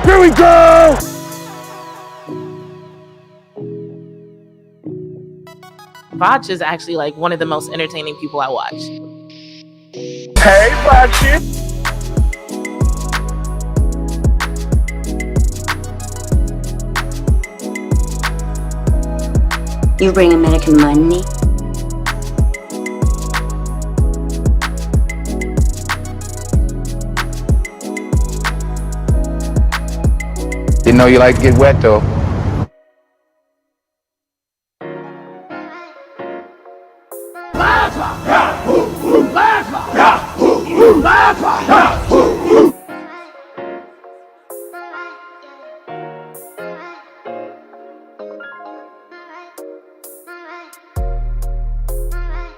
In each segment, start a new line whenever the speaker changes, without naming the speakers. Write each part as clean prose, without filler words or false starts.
Here we go!
Voch is actually like one of the most entertaining people I watch.
Hey, Voch.
You bring American money?
You know you like to get wet though.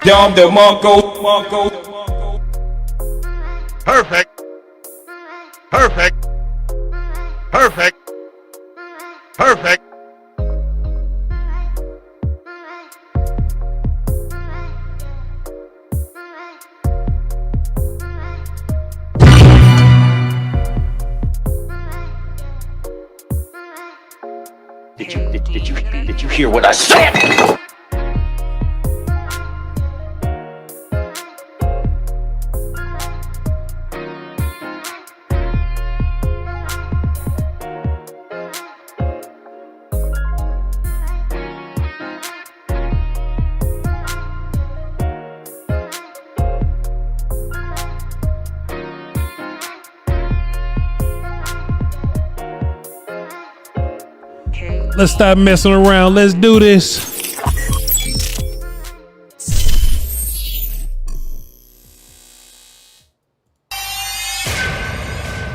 Yom the Monko.
Perfect. Perfect. Perfect. Perfect.
Did you hear what I said?
Let's stop messing around. Let's do this.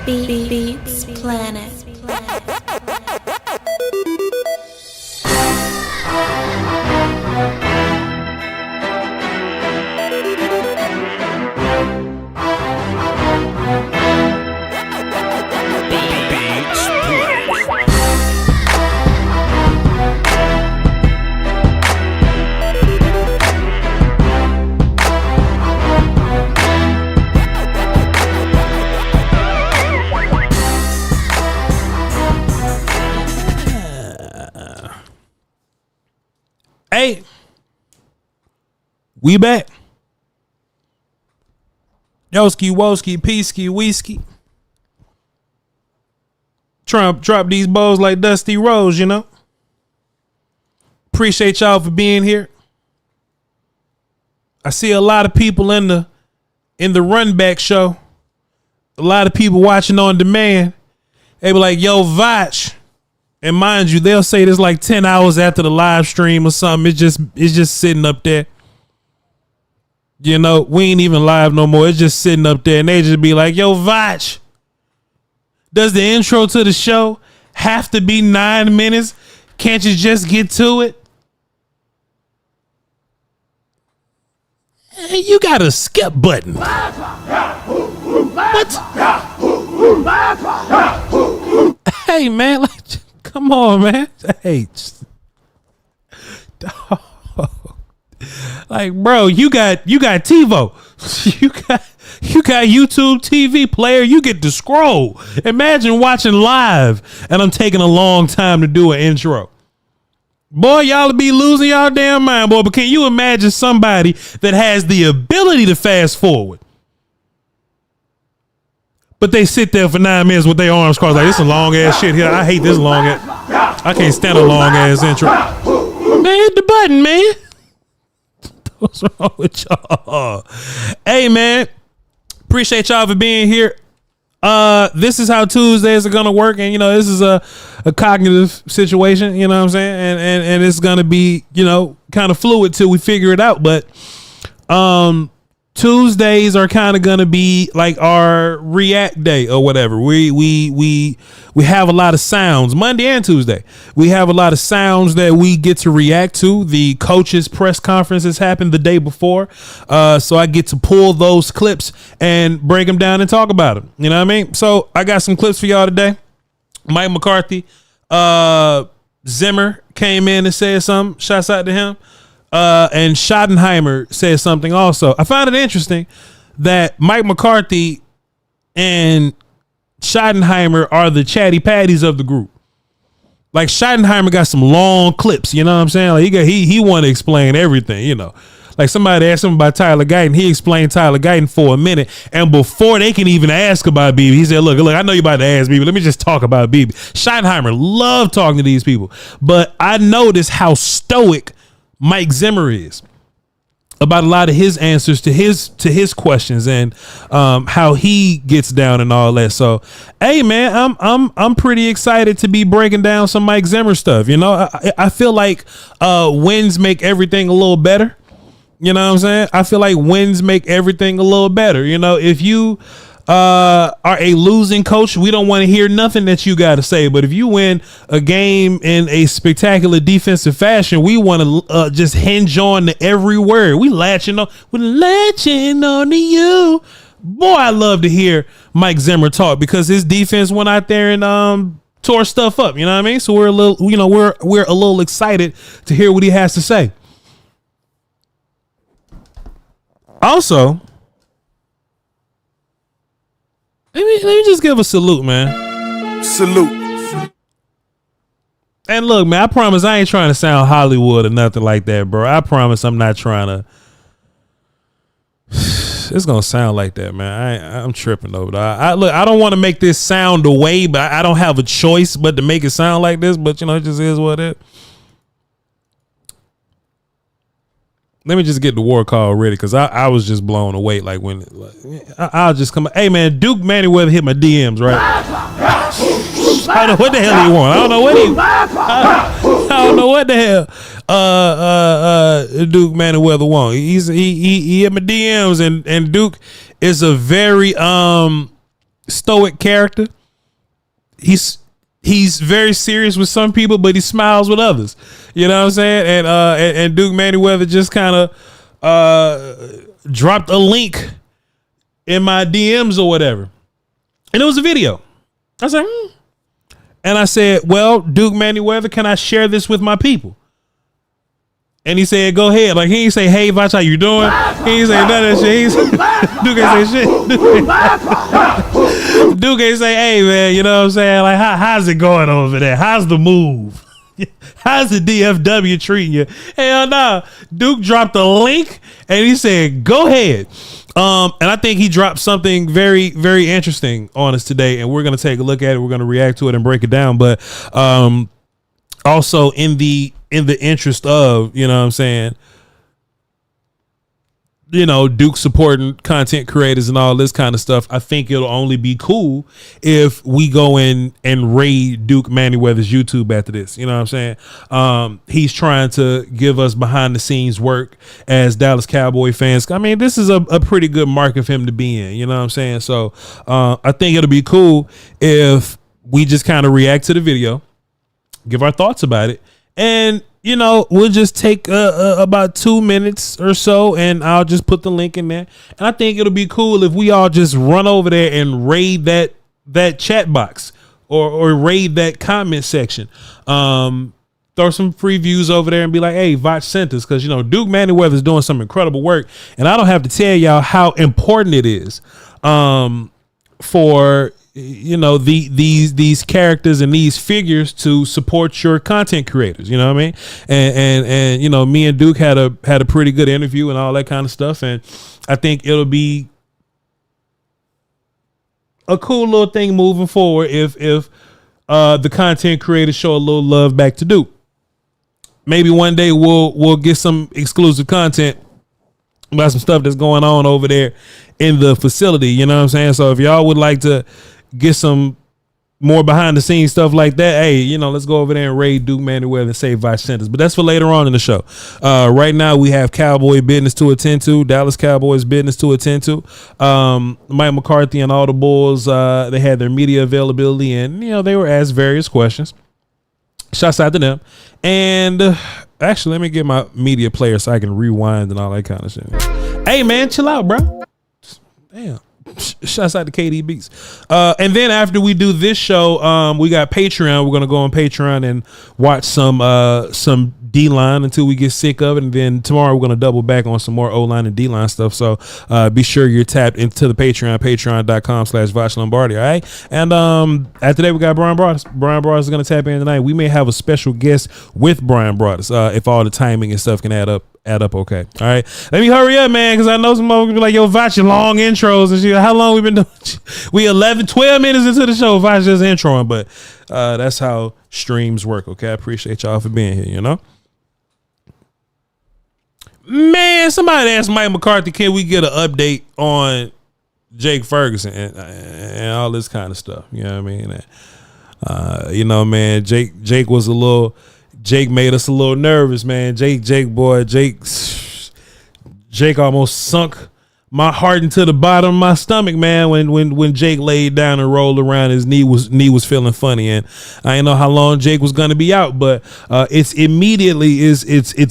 Beats Planet.
Hey, we back. Yoski, Woski, Peasky, Whiskey. Trump dropped these balls like Dusty Rose, you know. Appreciate y'all for being here. I see a lot of people in the run back show. A lot of people watching on demand. They be like, yo, Voch. And mind you, they'll say this like 10 hours after the live stream or something. It's just sitting up there. You know, we ain't even live no more. It's just sitting up there. And they just be like, yo, Voch, does the intro to the show have to be 9 minutes? Can't you just get to it? Hey, you got a skip button. What? Hey, man, like, come on, man. Hey, like, bro, you got TiVo. You got YouTube TV player. You get to scroll. Imagine watching live, and I'm taking a long time to do an intro. Boy, y'all be losing y'all damn mind, boy. But can you imagine somebody that has the ability to fast forward, but they sit there for 9 minutes with their arms crossed like, this is a long ass shit here. I hate this long ass. I can't stand a long ass intro. Man, hit the button, man. What's wrong with y'all? Hey, man. Appreciate y'all for being here. This is how Tuesdays are gonna work, and you know, this is a cognitive situation, you know what I'm saying? And it's gonna be, you know, kind of fluid till we figure it out. But Tuesdays are kind of gonna be like our react day or whatever. We have a lot of sounds. Monday and Tuesday, we have a lot of sounds that we get to react to. The coaches' press conferences happened the day before, so I get to pull those clips and break them down and talk about them. You know what I mean? So I got some clips for y'all today. Mike McCarthy, Zimmer came in and said something. Shouts out to him. And Schottenheimer said something also. I found it interesting that Mike McCarthy and Schottenheimer are the chatty patties of the group. Like Schottenheimer got some long clips, you know what I'm saying? Like he want to explain everything, you know. Like somebody asked him about Tyler Guyton, he explained Tyler Guyton for a minute, and before they can even ask about BB, he said, "Look, I know you about to ask BB. Let me just talk about BB." Schottenheimer loved talking to these people, but I noticed how stoic Mike Zimmer is about a lot of his answers to his questions and how he gets down and all that. So, hey man, I'm pretty excited to be breaking down some Mike Zimmer stuff. You know, I feel like wins make everything a little better. You know what I'm saying? I feel like wins make everything a little better. You know, if you are a losing coach, we don't want to hear nothing that you got to say. But if you win a game in a spectacular defensive fashion, we want to just hinge on to every word. We're latching on to you. Boy, I love to hear Mike Zimmer talk because his defense went out there and tore stuff up. You know what I mean? So we're a little, you know, we're a little excited to hear what he has to say. Also, let me just give a salute, man.
Salute.
And look, man, I promise I ain't trying to sound Hollywood or nothing like that, bro. I promise I'm not trying to. It's gonna sound like that, man. I'm tripping over that. Look, I don't want to make this sound away, but I don't have a choice but to make it sound like this. But you know, it just is what it is. Let me just get the war call ready because I was just blown away. Like when I'll just come. Hey man, Duke Manyweather hit my DMs, right? I don't know what the hell he want. I don't know what I don't know what the hell Duke Manyweather want. He hit my DMs and Duke is a very stoic character. He's very serious with some people, but he smiles with others. You know what I'm saying? And Duke Manyweather just kind of dropped a link in my DMs or whatever. And it was a video. I was like, And I said, well, Duke Manyweather, can I share this with my people? And he said, go ahead. Like, he ain't say, hey, Voch, how you doing? He ain't say none of that shit. Duke ain't say shit. Duke ain't say, hey, man, you know what I'm saying? Like, how's it going over there? How's the move? How's the DFW treating you? Hell no. Duke dropped a link and he said, go ahead. And I think he dropped something very, very interesting on us today. And we're going to take a look at it. We're going to react to it and break it down. But also in the interest of, you know what I'm saying, you know, Duke supporting content creators and all this kind of stuff, I think it'll only be cool if we go in and raid Duke Manyweather's YouTube after this. You know what I'm saying? He's trying to give us behind the scenes work as Dallas Cowboy fans. I mean, this is a pretty good market for him to be in. You know what I'm saying? So I think it'll be cool if we just kind of react to the video, give our thoughts about it, and you know, we'll just take about 2 minutes or so, and I'll just put the link in there. And I think it'll be cool if we all just run over there and raid that chat box or raid that comment section. Throw some free views over there and be like, hey, Voch sent us, because you know Duke Manyweather is doing some incredible work, and I don't have to tell y'all how important it is for, you know, these characters and these figures to support your content creators. You know what I mean? And you know, me and Duke had a pretty good interview and all that kind of stuff, and I think it'll be a cool little thing moving forward if the content creators show a little love back to Duke. Maybe one day we'll get some exclusive content about some stuff that's going on over there in the facility. You know what I'm saying? So if y'all would like to get some more behind the scenes stuff like that, hey, you know, let's go over there and raid Duke Manyweather and say Voch sent us. But that's for later on in the show. Right now we have Cowboy business to attend to, Dallas Cowboys business to attend to. Mike McCarthy and all the Bulls, they had their media availability, and you know, they were asked various questions. Shouts out to them. And actually, let me get my media player so I can rewind and all that kind of shit. Hey man, chill out, bro. Damn. Shouts out to KD Beats. And then after we do this show, we got Patreon. We're gonna go on Patreon and watch some D-line until we get sick of it. And then tomorrow we're going to double back on some more O-line and D-line stuff. So be sure you're tapped into the Patreon, patreon.com/Voch Lombardi. All right. And after that, we got Brian Broaddus. Brian Broaddus is going to tap in tonight. We may have a special guest with Brian Broaddus if all the timing and stuff can add up okay. All right. Let me hurry up, man, because I know some folks be like, yo, Voch, your long intros and shit. How long we been doing? We 12 minutes into the show. Voch just introing, but that's how streams work. Okay. I appreciate y'all for being here, you know? Man, somebody asked Mike McCarthy, can we get an update on Jake Ferguson and all this kind of stuff? You know what I mean? You know, man, Jake made us a little nervous, man. Jake almost sunk my heart into the bottom of my stomach, man. When Jake laid down and rolled around, his knee was feeling funny, and I didn't know how long Jake was gonna be out, but it's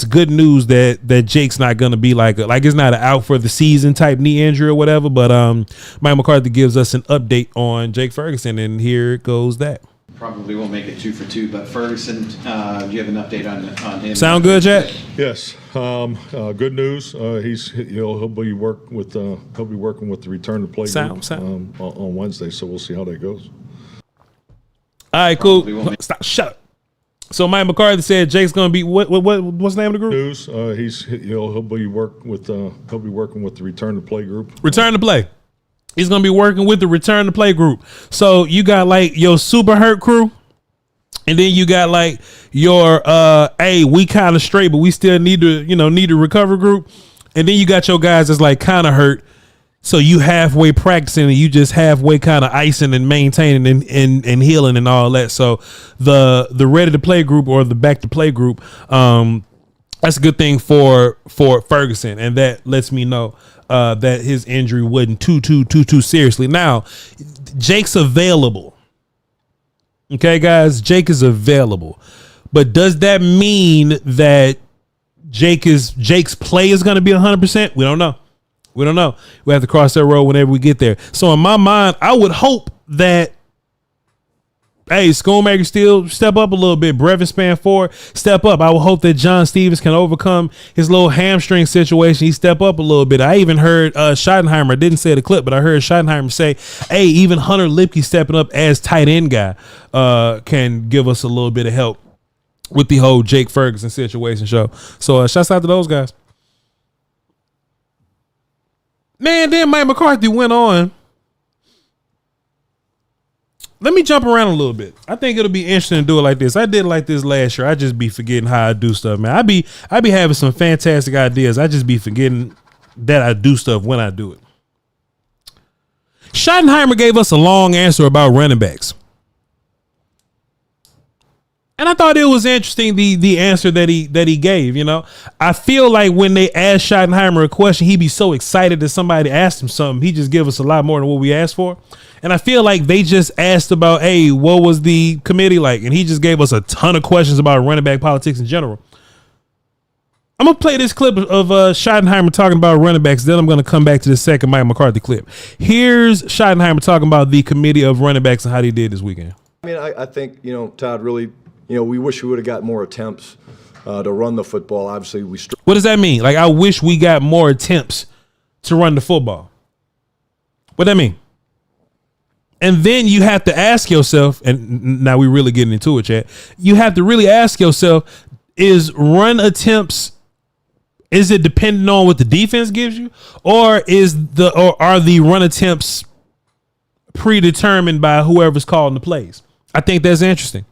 good news that Jake's not gonna be like it's not an out for the season type knee injury or whatever. But Mike McCarthy gives us an update on Jake Ferguson, and here goes that.
Probably won't make it 2 for 2, but Ferguson, do you have an update on him?
Sound good, Jack?
Yes. Good news. He'll be working with the return to play group on Wednesday. So we'll see how that goes.
All right, cool. Stop. Shut up. So Mike McCarthy said Jake's gonna be what's the name of the group?
News. He'll be working with the return to play group.
Return to play. He's going to be working with the return to play group. So you got like your super hurt crew. And then you got like your, hey, we kind of straight, but we still need to recover group. And then you got your guys that's like kind of hurt. So you halfway practicing and you just halfway kind of icing and maintaining and healing and all that. So the ready to play group or the back to play group, that's a good thing for Ferguson. And that lets me know that his injury wasn't too seriously. Now, Jake's available. Okay, guys, Jake is available. But does that mean that Jake's play is going to be 100%? We don't know. We have to cross that road whenever we get there. So in my mind, I would hope that, hey, Schoonmaker still step up a little bit. Brevin Span 4, step up. I would hope that John Stevens can overcome his little hamstring situation. He step up a little bit. I even heard Schottenheimer, I didn't say the clip, but I heard Schottenheimer say, hey, even Hunter Lipke stepping up as tight end guy can give us a little bit of help with the whole Jake Ferguson situation show. So shouts out to those guys. Man, then Mike McCarthy went on. Let me jump around a little bit. I think it'll be interesting to do it like this. I did it like this last year. I just be forgetting how I do stuff, man. I be having some fantastic ideas. I just be forgetting that I do stuff when I do it. Schottenheimer gave us a long answer about running backs. And I thought it was interesting the answer that he gave, you know. I feel like when they asked Schottenheimer a question, he'd be so excited that somebody asked him something. He just give us a lot more than what we asked for. And I feel like they just asked about, hey, what was the committee like? And he just gave us a ton of questions about running back politics in general. I'm going to play this clip of Schottenheimer talking about running backs. Then I'm going to come back to the second Mike McCarthy clip. Here's Schottenheimer talking about the committee of running backs and how they did this weekend.
I mean, I think, Todd, really, we wish we would have got more attempts to run the football. Obviously,
what does that mean? Like, I wish we got more attempts to run the football. What that mean? And then you have to ask yourself, and now we're really getting into it, chat. You have to really ask yourself, is run attempts, is it dependent on what the defense gives you? Or are the run attempts predetermined by whoever's calling the plays? I think that's interesting,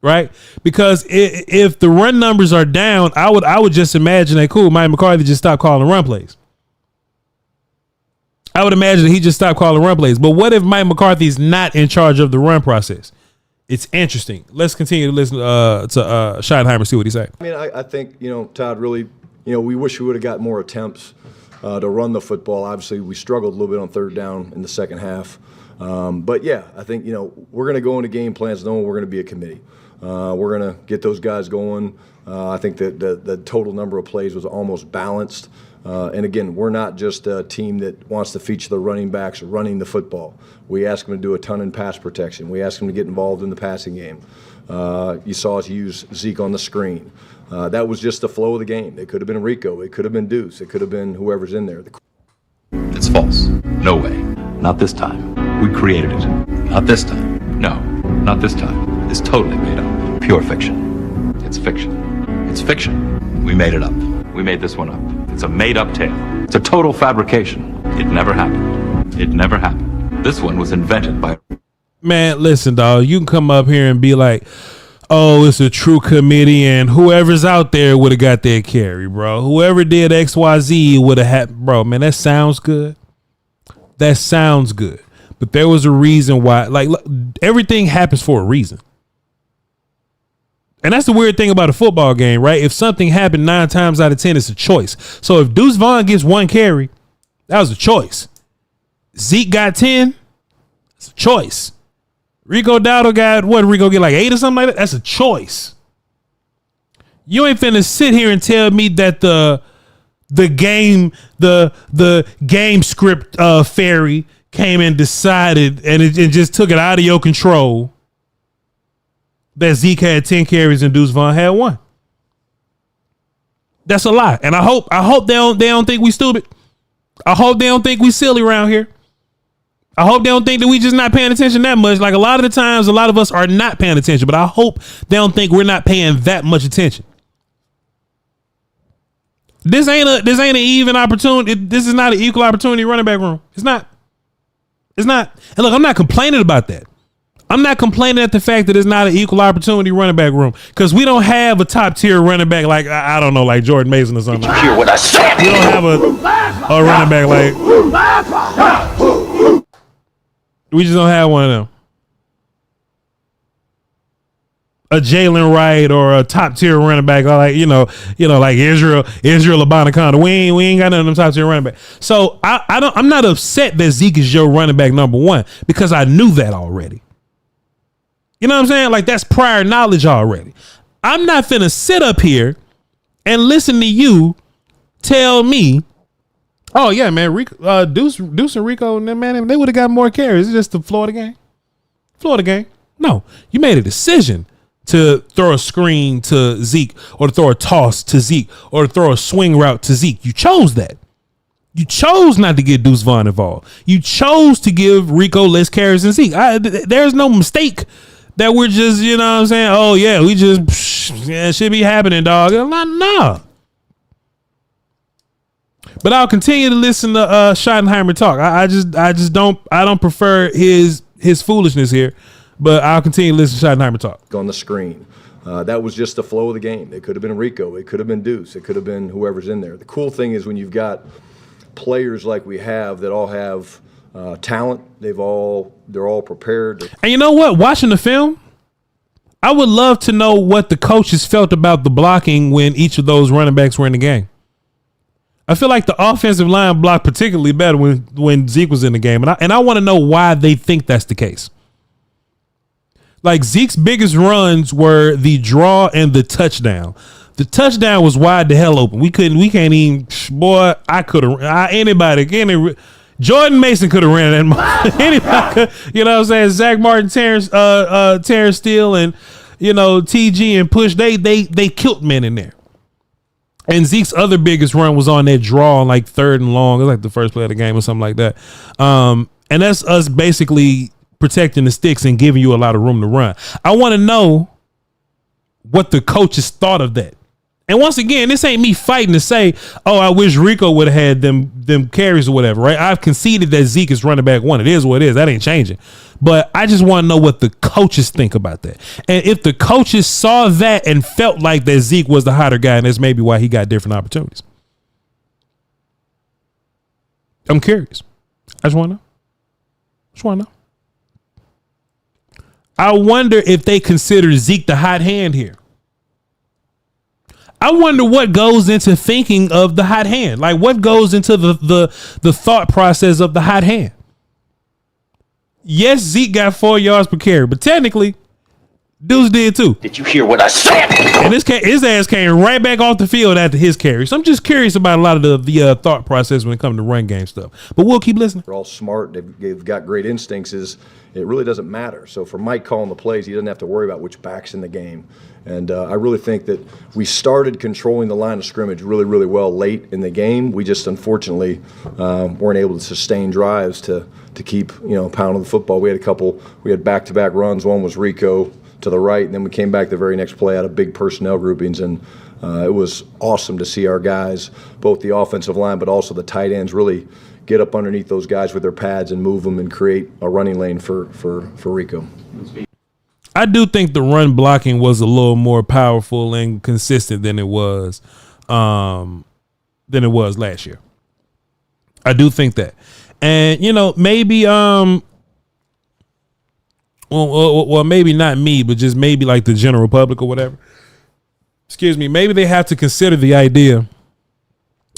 right? Because if the run numbers are down, I would just imagine that, cool, Mike McCarthy just stopped calling run plays. I would imagine that he just stopped calling run plays. But what if Mike McCarthy's not in charge of the run process? It's interesting. Let's continue to listen to Schottenheimer, see what he said.
I mean, I think, Todd, really, we wish we would have got more attempts to run the football. Obviously, we struggled a little bit on third down in the second half. But, yeah, I think, we're going to go into game plans knowing we're going to be a committee. We're going to get those guys going. I think that the total number of plays was almost balanced. And again, we're not just a team that wants to feature the running backs running the football. We ask them to do a ton in pass protection. We ask them to get involved in the passing game. You saw us use Zeke on the screen. That was just the flow of the game. It could have been Rico. It could have been Deuce. It could have been whoever's in there.
It's false. No way. Not this time. We created it. Not this time. No, not this time. It's totally made up. Pure fiction. It's fiction. It's fiction. We made it up. We made this one up. It's a made-up tale. It's a total fabrication. It never happened. It never happened. This one was invented by...
Man, listen, dog. You can come up here and be like, oh, it's a true committee, and whoever's out there would have got their carry, bro. Whoever did XYZ would have had... Bro, man, that sounds good. That sounds good. But there was a reason why. Like, look, everything happens for a reason. And that's the weird thing about a football game, right? If something happened 9 times out of 10, it's a choice. So if Deuce Vaughn gets 1 carry, that was a choice. Zeke got 10, it's a choice. Rico Dowdle got, what, Rico get like 8 or something like that? That's a choice. You ain't finna sit here and tell me that the game script fairy came and decided and it just took it out of your control that Zeke had 10 carries and Deuce Vaughn had 1. That's a lie. And I hope they don't think we stupid. I hope they don't think we silly around here. I hope they don't think that we just not paying attention that much. Like a lot of the times, a lot of us are not paying attention, but I hope they don't think we're not paying that much attention. This ain't an even opportunity. This is not an equal opportunity running back room. It's not. And look, I'm not complaining about that. I'm not complaining at the fact that it's not an equal opportunity running back room because we don't have a top tier running back like I don't know, like Jordan Mason or something.
Did you hear what I said?
We don't have a running back like. We just don't have one of them. A Jalen Wright or a top tier running back, or like like Israel Abanikanda. We ain't got none of them top tier running back. So I'm not upset that Zeke is your running back number 1 because I knew that already. You know what I'm saying? Like that's prior knowledge already. I'm not finna sit up here and listen to you tell me, oh yeah, man, Rico, Deuce and Rico and them, man, they would have got more carries. It's just the Florida game. No, you made a decision to throw a screen to Zeke or to throw a toss to Zeke or to throw a swing route to Zeke. You chose that. You chose not to get Deuce Vaughn involved. You chose to give Rico less carries than Zeke. There's no mistake that we're just, you know what I'm saying? Oh yeah, we just, it should be happening, dog. Nah. But I'll continue to listen to Schottenheimer talk. I just don't prefer his foolishness here. But I'll continue to listen to Schottenheimer talk.
On the screen. That was just the flow of the game. It could have been Rico. It could have been Deuce. It could have been whoever's in there. The cool thing is when you've got players like we have that all have talent, they're all prepared.
And you know what? Watching the film, I would love to know what the coaches felt about the blocking when each of those running backs were in the game. I feel like the offensive line blocked particularly better when Zeke was in the game. And I want to know why they think that's the case. Like Zeke's biggest runs were the draw and the touchdown. The touchdown was wide the hell open. We can't even, boy, Jordan Mason could have ran that. Anybody could, you know what I'm saying? Zach Martin, Terrence Steele, and, TG and Push, they killed men in there. And Zeke's other biggest run was on that draw on like 3rd and long. It was like the first play of the game or something like that. And that's us basically protecting the sticks and giving you a lot of room to run. I want to know what the coaches thought of that. And once again, this ain't me fighting to say, oh, I wish Rico would have had them carries or whatever, right? I've conceded that Zeke is running back 1. It is what it is. That ain't changing. But I just want to know what the coaches think about that. And if the coaches saw that and felt like that Zeke was the hotter guy, and that's maybe why he got different opportunities. I'm curious. I just want to know. I wonder if they consider Zeke the hot hand here. I wonder what goes into thinking of the hot hand. Like what goes into the thought process of the hot hand. Yes, Zeke got 4 yards per carry, but technically Deuce did too.
Did you hear what I said?
And his ass came right back off the field after his carry. So I'm just curious about a lot of the thought process when it comes to run game stuff. But we'll keep listening.
They're all smart. They've got great instincts. It really doesn't matter. So for Mike calling the plays, he doesn't have to worry about which back's in the game. And I really think that we started controlling the line of scrimmage really, really well late in the game. We just unfortunately weren't able to sustain drives to keep pounding the football. We had back-to-back runs. One was Rico to the right, and then we came back the very next play out of big personnel groupings, and it was awesome to see our guys, both the offensive line but also the tight ends, really get up underneath those guys with their pads and move them and create a running lane for Rico.
I do think the run blocking was a little more powerful and consistent than it was last year. I do think that. And, maybe well, maybe not me, but just maybe like the general public or whatever. Excuse me. Maybe they have to consider the idea.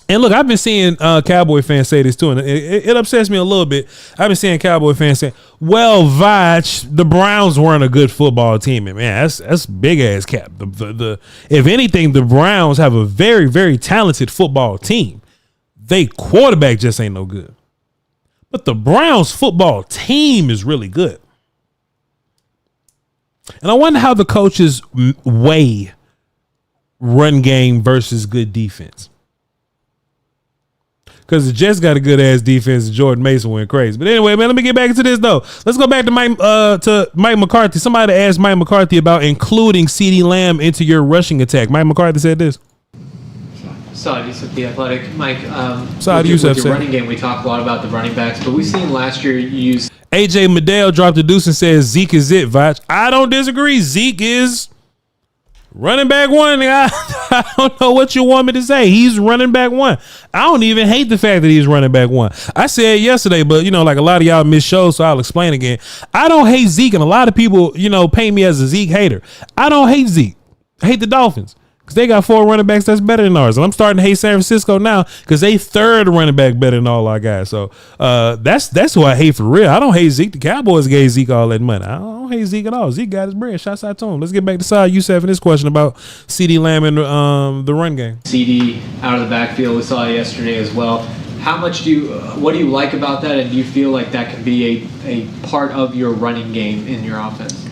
And look, I've been seeing Cowboy fans say this too, and it upsets me a little bit. I've been seeing Cowboy fans say, "Well, Voch, the Browns weren't a good football team." And man, that's big ass cap. The if anything, the Browns have a very, very talented football team. They quarterback just ain't no good, but the Browns football team is really good. And I wonder how the coaches weigh run game versus good defense. Because the Jets got a good ass defense. Jordan Mason went crazy. But anyway, man, let me get back into this though. Let's go back to Mike McCarthy. Somebody asked Mike McCarthy about including CeeDee Lamb into your rushing attack. Mike McCarthy said this.
Saad Youssef, The Athletic. Mike,
Saad Youssef
with your running game, we talk a lot about the running backs, but we've seen last year you use
AJ Madell dropped a deuce and says Zeke is it, Voch. I don't disagree. Zeke is running back one. I don't know what you want me to say. He's running back one. I don't even hate the fact that he's running back one. I said yesterday, but like a lot of y'all missed shows, so I'll explain again. I don't hate Zeke, and a lot of people, paint me as a Zeke hater. I don't hate Zeke. I hate the Dolphins. Because they got 4 running backs that's better than ours. And I'm starting to hate San Francisco now because they third running back better than all our guys. So that's who I hate for real. I don't hate Zeke. The Cowboys gave Zeke all that money. I don't hate Zeke at all. Zeke got his bread. Shouts out to him. Let's get back to Saad Youssef and this question about CeeDee Lamb and the run game.
CeeDee out of the backfield. We saw it yesterday as well. How much what do you like about that? And do you feel like that could be a part of your running game in your offense?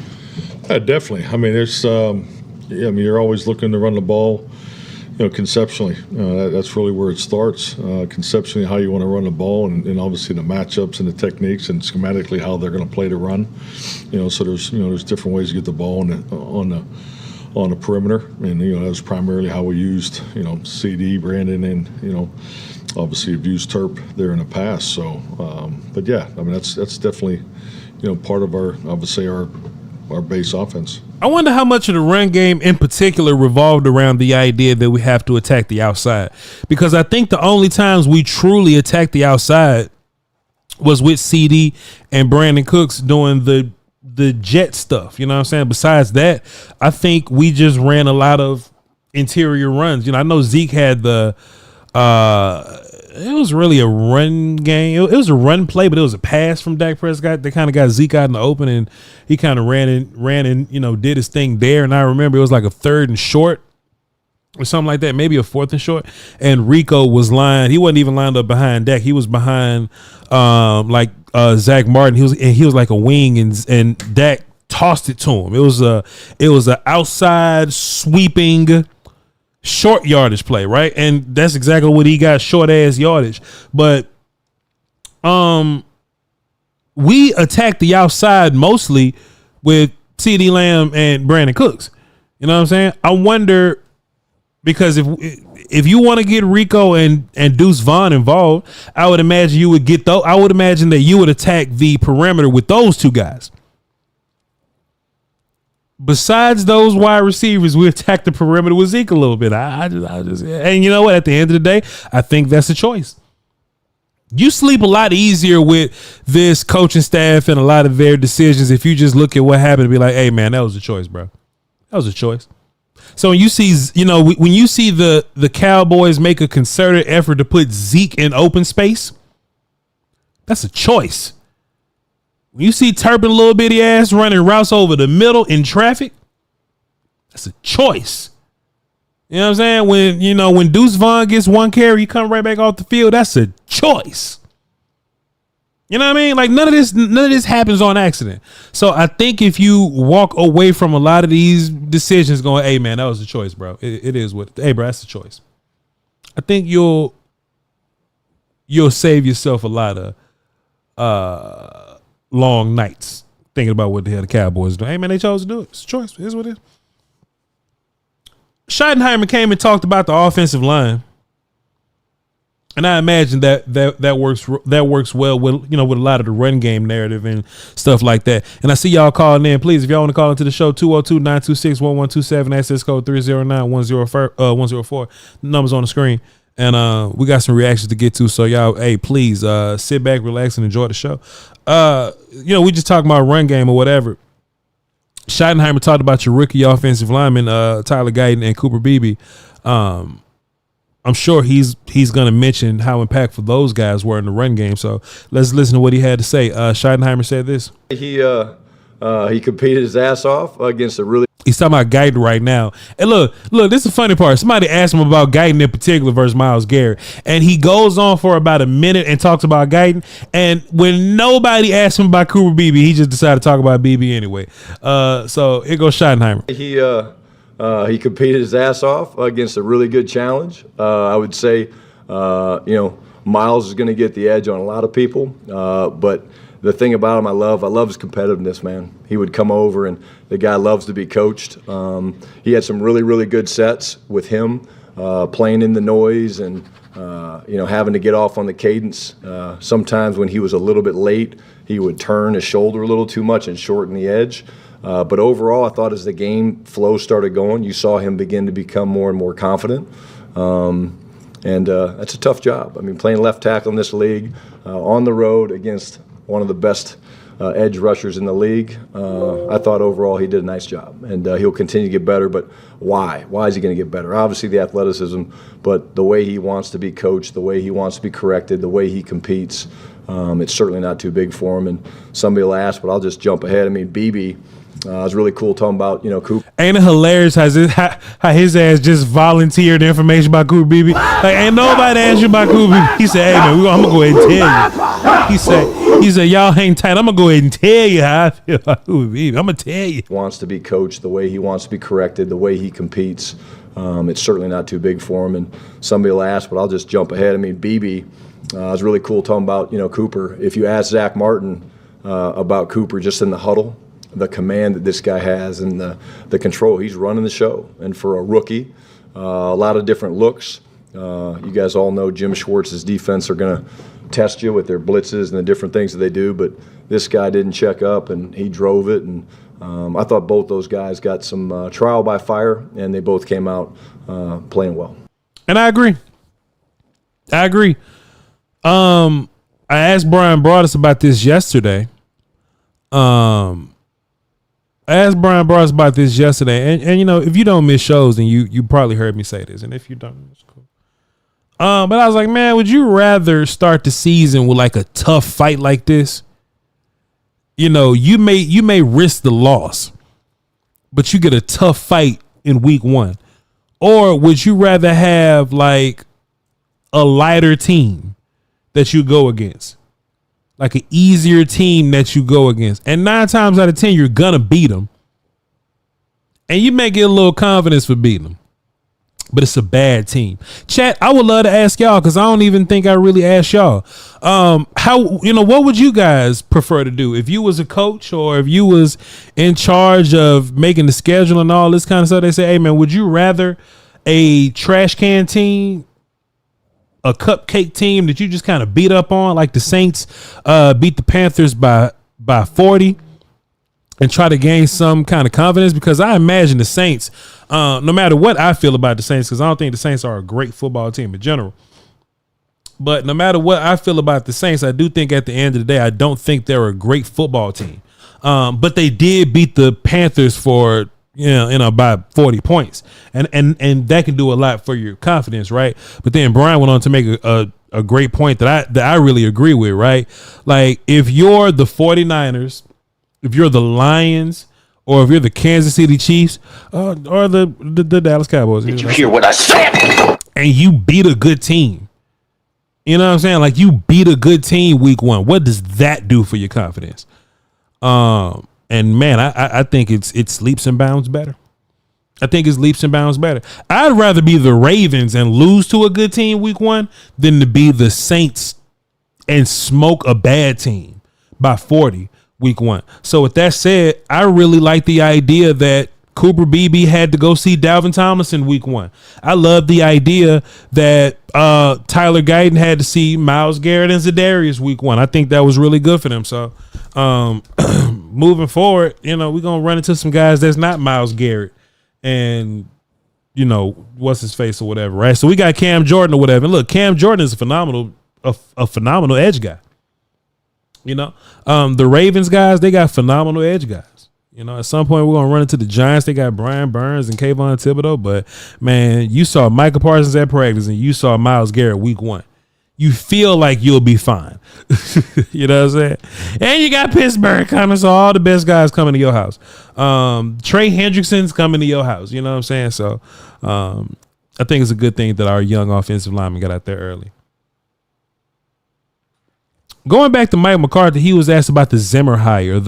Definitely. I mean, there's you're always looking to run the ball, conceptually. That's really where it starts. Conceptually, how you want to run the ball, and obviously the matchups and the techniques, and schematically how they're going to play the run. So there's different ways to get the ball on the perimeter, and that was primarily how we used CeeDee, Brandon, and obviously have used Terp there in the past. So, but yeah, I mean that's definitely part of our base offense.
I wonder how much of the run game in particular revolved around the idea that we have to attack the outside. Because I think the only times we truly attacked the outside was with CeeDee and Brandon Cooks doing the jet stuff. You know what I'm saying? Besides that, I think we just ran a lot of interior runs. I know Zeke had it was really a run game. It was a run play, but it was a pass from Dak Prescott that kind of got Zeke out in the open, and he kind of ran and did his thing there. And I remember it was like a 3rd and short or something like that, maybe a 4th and short. And Rico was lined. He wasn't even lined up behind Dak. He was behind Zach Martin. He was like a wing, and Dak tossed it to him. It was a outside sweeping short yardage play, right? And that's exactly what he got, short ass yardage. But we attacked the outside mostly with CeeDee Lamb and Brandon Cooks. You know what I'm saying? I wonder, because if you want to get Rico and Deuce Vaughn involved, I would imagine I would imagine that you would attack the perimeter with those two guys. Besides those wide receivers, we attack the perimeter with Zeke a little bit. I just, and you know what? At the end of the day, I think that's a choice. You sleep a lot easier with this coaching staff and a lot of their decisions if you just look at what happened and be like, "Hey, man, that was a choice, bro. That was a choice." So when you see, when you see the Cowboys make a concerted effort to put Zeke in open space, that's a choice. When you see Turpin little bitty ass running routes over the middle in traffic, That's a choice. You know what I'm saying? When Deuce Vaughn gets one carry, he come right back off the field. That's a choice. You know what I mean? Like none of this happens on accident. So I think if you walk away from a lot of these decisions going, hey man, that was a choice, bro. It is what, hey bro, that's a choice. I think you'll save yourself a lot of long nights thinking about what the hell the Cowboys do. Hey man, they chose to do it. It's a choice. It is what it is. Schottenheimer came and talked about the offensive line, and I imagine that works well with with a lot of the run game narrative and stuff like that. And I see y'all calling in. Please, if y'all want to call into the show, 202-926-1127, access code 309-104. Numbers on the screen, and we got some reactions to get to. So y'all, hey, please sit back, relax, and enjoy the show. We just talking about run game or whatever. Schottenheimer talked about your rookie offensive lineman, Tyler Guyton and Cooper Beebe. I'm sure he's going to mention how impactful those guys were in the run game. So let's listen to what he had to say. Schottenheimer said this.
He competed his ass off against a really.
He's talking about Guyton right now. And look, this is the funny part. Somebody asked him about Guyton in particular versus Myles Garrett. And he goes on for about a minute and talks about Guyton. And when nobody asked him about Cooper Beebe, he just decided to talk about Beebe anyway. So here goes Schottenheimer.
He competed his ass off against a really good challenge. I would say, Myles is going to get the edge on a lot of people. But the thing about him I love his competitiveness, man. He would come over, and the guy loves to be coached. He had some really, really good sets with him, playing in the noise and, having to get off on the cadence. Sometimes when he was a little bit late, he would turn his shoulder a little too much and shorten the edge. But overall, I thought as the game flow started going, you saw him begin to become more and more confident. And that's a tough job. I mean, playing left tackle in this league, on the road against one of the best edge rushers in the league. I thought overall he did a nice job, and he'll continue to get better. But why? Why is he going to get better? Obviously the athleticism, but the way he wants to be coached, the way he wants to be corrected, the way he competes, it's certainly not too big for him. And somebody will ask, but I'll just jump ahead. I mean, Beebe, it was really cool talking about, Cooper.
Ain't it hilarious how his ass just volunteered information about Cooper Beebe? Like, ain't nobody asked you about Cooper Beebe. He said, hey, man, I'm going to go ahead and tell you. He said, y'all hang tight. I'm going to go ahead and tell you how I feel about Cooper Beebe. I'm going to tell you.
Wants to be coached, the way he wants to be corrected, the way he competes. It's certainly not too big for him. And somebody will ask, but I'll just jump ahead. I mean, Beebe, it was really cool talking about, Cooper. If you ask Zach Martin about Cooper just in the huddle, the command that this guy has and the control, he's running the show. And for a rookie, a lot of different looks. You guys all know Jim Schwartz's defense are going to test you with their blitzes and the different things that they do, but this guy didn't check up and he drove it. And I thought both those guys got some trial by fire, and they both came out playing well.
And I agree. I asked Brian Broaddus about this yesterday. And if you don't miss shows, then you probably heard me say this, and if you don't, it's cool. But I was like, man, would you rather start the season with like a tough fight like this? You may risk the loss, but you get a tough fight in week one. Or would you rather have like a lighter team that you go against? Like an easier team that you go against. And 9 times out of 10, you're going to beat them. And you may get a little confidence for beating them. But it's a bad team. Chat, I would love to ask y'all, because I don't even think I really asked y'all. What would you guys prefer to do? If you was a coach or if you was in charge of making the schedule and all this kind of stuff, they say, hey, man, would you rather a trash can team, a cupcake team that you just kind of beat up on, like the Saints beat the Panthers by 40, and try to gain some kind of confidence? Because I imagine the Saints, no matter what I feel about the Saints, because I don't think the Saints are a great football team in general, but no matter what I feel about the Saints, I do think at the end of the day, I don't think they're a great football team. But they did beat the Panthers for by 40 points. And that can do a lot for your confidence, right? But then Brian went on to make a great point that I really agree with, right? Like, if you're the 49ers, if you're the Lions, or if you're the Kansas City Chiefs or the Dallas Cowboys.
Did you hear what I said?
And you beat a good team. You know what I'm saying? Like, you beat a good team week 1. What does that do for your confidence? And man, I think it's leaps and bounds better. I think it's leaps and bounds better. I'd rather be the Ravens and lose to a good team week 1 than to be the Saints and smoke a bad team by 40 week 1. So with that said, I really like the idea that Cooper Beebe had to go see Dalvin Tomlinson week 1. I love the idea that Tyler Guyton had to see Myles Garrett and Za'Darius week 1. I think that was really good for them. So moving forward, we're going to run into some guys that's not Myles Garrett and, what's his face or whatever, right? So we got Cam Jordan or whatever. And look, Cam Jordan is a phenomenal edge guy. The Ravens guys, they got phenomenal edge guys. At some point we're gonna run into the Giants. They got Brian Burns and Kayvon Thibodeau, but man, you saw Micah Parsons at practice and you saw Myles Garrett week 1. You feel like you'll be fine. You know what I'm saying? And you got Pittsburgh coming, so all the best guys coming to your house. Trey Hendrickson's coming to your house. You know what I'm saying? So I think it's a good thing that our young offensive lineman got out there early. Going back to Mike McCarthy, he was asked about the Zimmer hire.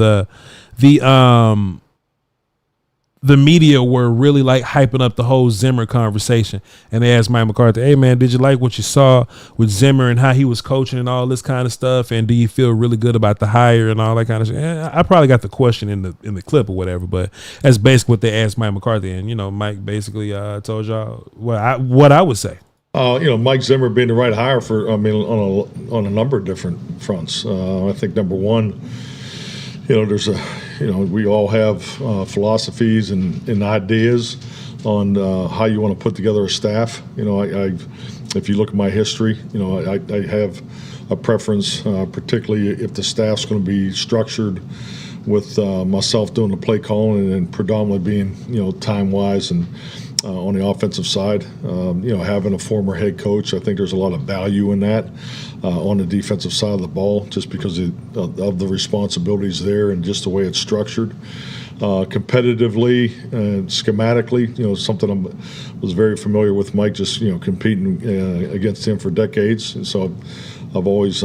The media were really like hyping up the whole Zimmer conversation, and they asked Mike McCarthy, "Hey man, did you like what you saw with Zimmer and how he was coaching and all this kind of stuff? And do you feel really good about the hire and all that kind of shit?" I probably got the question in the clip or whatever, but that's basically what they asked Mike McCarthy, and Mike basically told y'all what I would say.
Mike Zimmer being the right hire on a number of different fronts. I think number one, we all have philosophies and ideas on how you want to put together a staff. If you look at my history, I have a preference, particularly if the staff's going to be structured with myself doing the play calling and predominantly being, time-wise and on the offensive side. Having a former head coach, I think there's a lot of value in that. On the defensive side of the ball, just because of the responsibilities there and just the way it's structured. Competitively and schematically, something I was very familiar with Mike, just, competing against him for decades. And so I've always,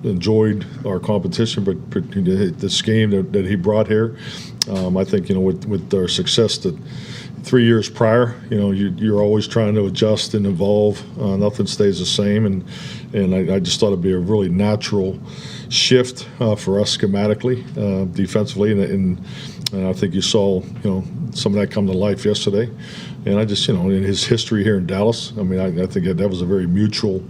enjoyed our competition, but the scheme that he brought here, I think, with our success that 3 years prior, you're always trying to adjust and evolve. Nothing stays the same, and I just thought it'd be a really natural shift for us schematically, defensively, and I think you saw some of that come to life yesterday. And I just in his history here in Dallas, I think that was a very mutual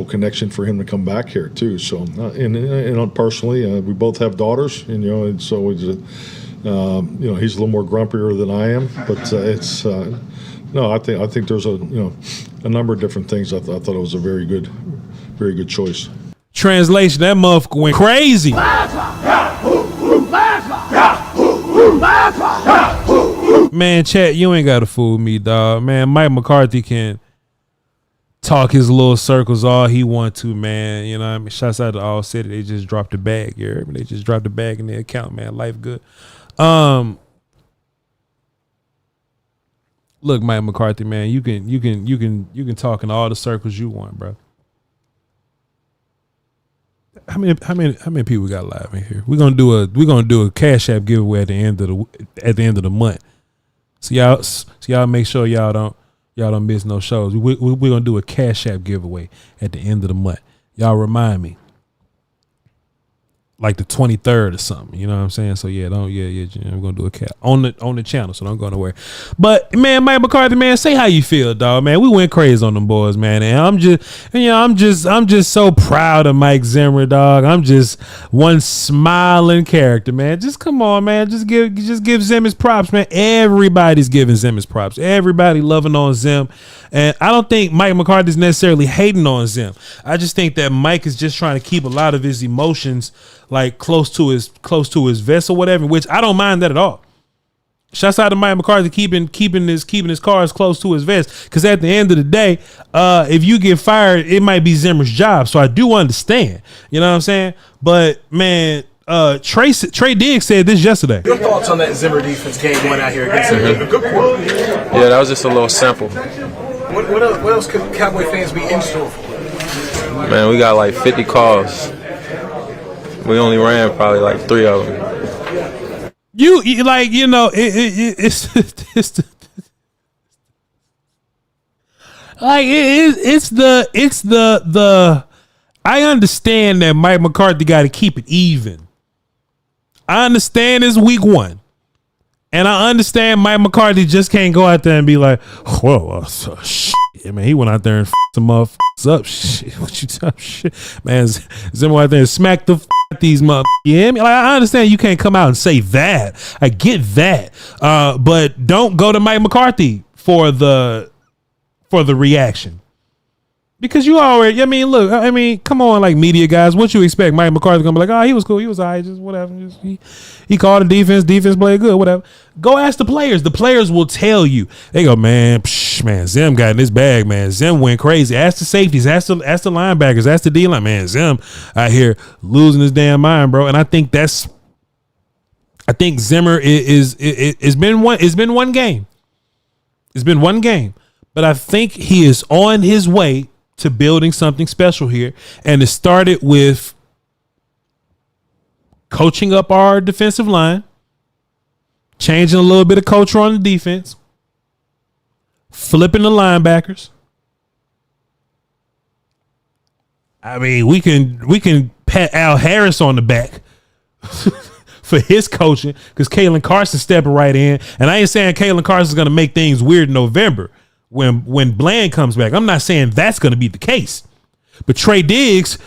connection for him to come back here too. So and personally, we both have daughters, and so it's. He's a little more grumpier than I am, but it's no. I think there's a number of different things. I thought it was a very good choice.
Translation: that motherfucker went crazy. Man, chat, you ain't gotta fool me, dog. Man, Mike McCarthy can talk his little circles all he want to, man. Shouts out to All City. They just dropped the bag. You heard me? They just dropped the bag in their account, man. Life good. Look, Mike McCarthy, man, you can talk in all the circles you want, bro. How many people got live in here? We're gonna do a Cashapp giveaway at the end of the month. So y'all make sure y'all don't miss no shows. We're gonna do a Cashapp giveaway at the end of the month. Y'all remind me. Like the 23rd or something, you know what I'm saying? So yeah, we're gonna do a cat on the channel, so don't go nowhere. But man, Mike McCarthy, man, say how you feel, dog, man. We went crazy on them boys, man, and I'm just so proud of Mike Zimmer, dog. I'm just one smiling character, man. Just come on, man. Just give Zim his props, man. Everybody's giving Zim his props. Everybody loving on Zim, and I don't think Mike McCarthy's necessarily hating on Zim. I just think that Mike is just trying to keep a lot of his emotions like close to his vest or whatever, which I don't mind that at all. Shouts out to Mike McCarthy keeping his cards close to his vest, because at the end of the day, if you get fired, it might be Zimmer's job. So I do understand, you know what I'm saying? But man, Trey Diggs said this yesterday.
Your thoughts on that Zimmer defense game going out here against a good quarter?
Yeah, that was just a little simple.
What else could Cowboy fans be in store for?
Man, we got like 50 calls. We only ran probably like 3 of them.
You like, you know, it's the I understand that Mike McCarthy got to keep it even. I understand it's week 1. And I understand Mike McCarthy just can't go out there and be like, well, shit. Man, he went out there and some motherfuckers up. Shit, what you talking shit? Man, Zimmer out there and smacked the these motherfuckers. You hear me? Like, I understand you can't come out and say that. I get that. But don't go to Mike McCarthy for the reaction. Because you already, I mean, look, I mean, come on, like media guys, what you expect? Mike McCarthy gonna be like, oh, he was cool, he was all right, just whatever. Just, he called the defense played good, whatever. Go ask the players. The players will tell you. They go, man, Zim got in his bag, man. Zim went crazy. Ask the safeties, ask the linebackers, ask the D-line, man. Zim out here losing his damn mind, bro. And I think Zimmer it's been one game. It's been one game. But I think he is on his way to building something special here. And it started with coaching up our defensive line, changing a little bit of culture on the defense, flipping the linebackers. I mean, we can pat Al Harris on the back for his coaching because Kalen Carson's stepping right in. And I ain't saying Kalen Carson's going to make things weird in November when Bland comes back. I'm not saying that's going to be the case. But Trey Diggs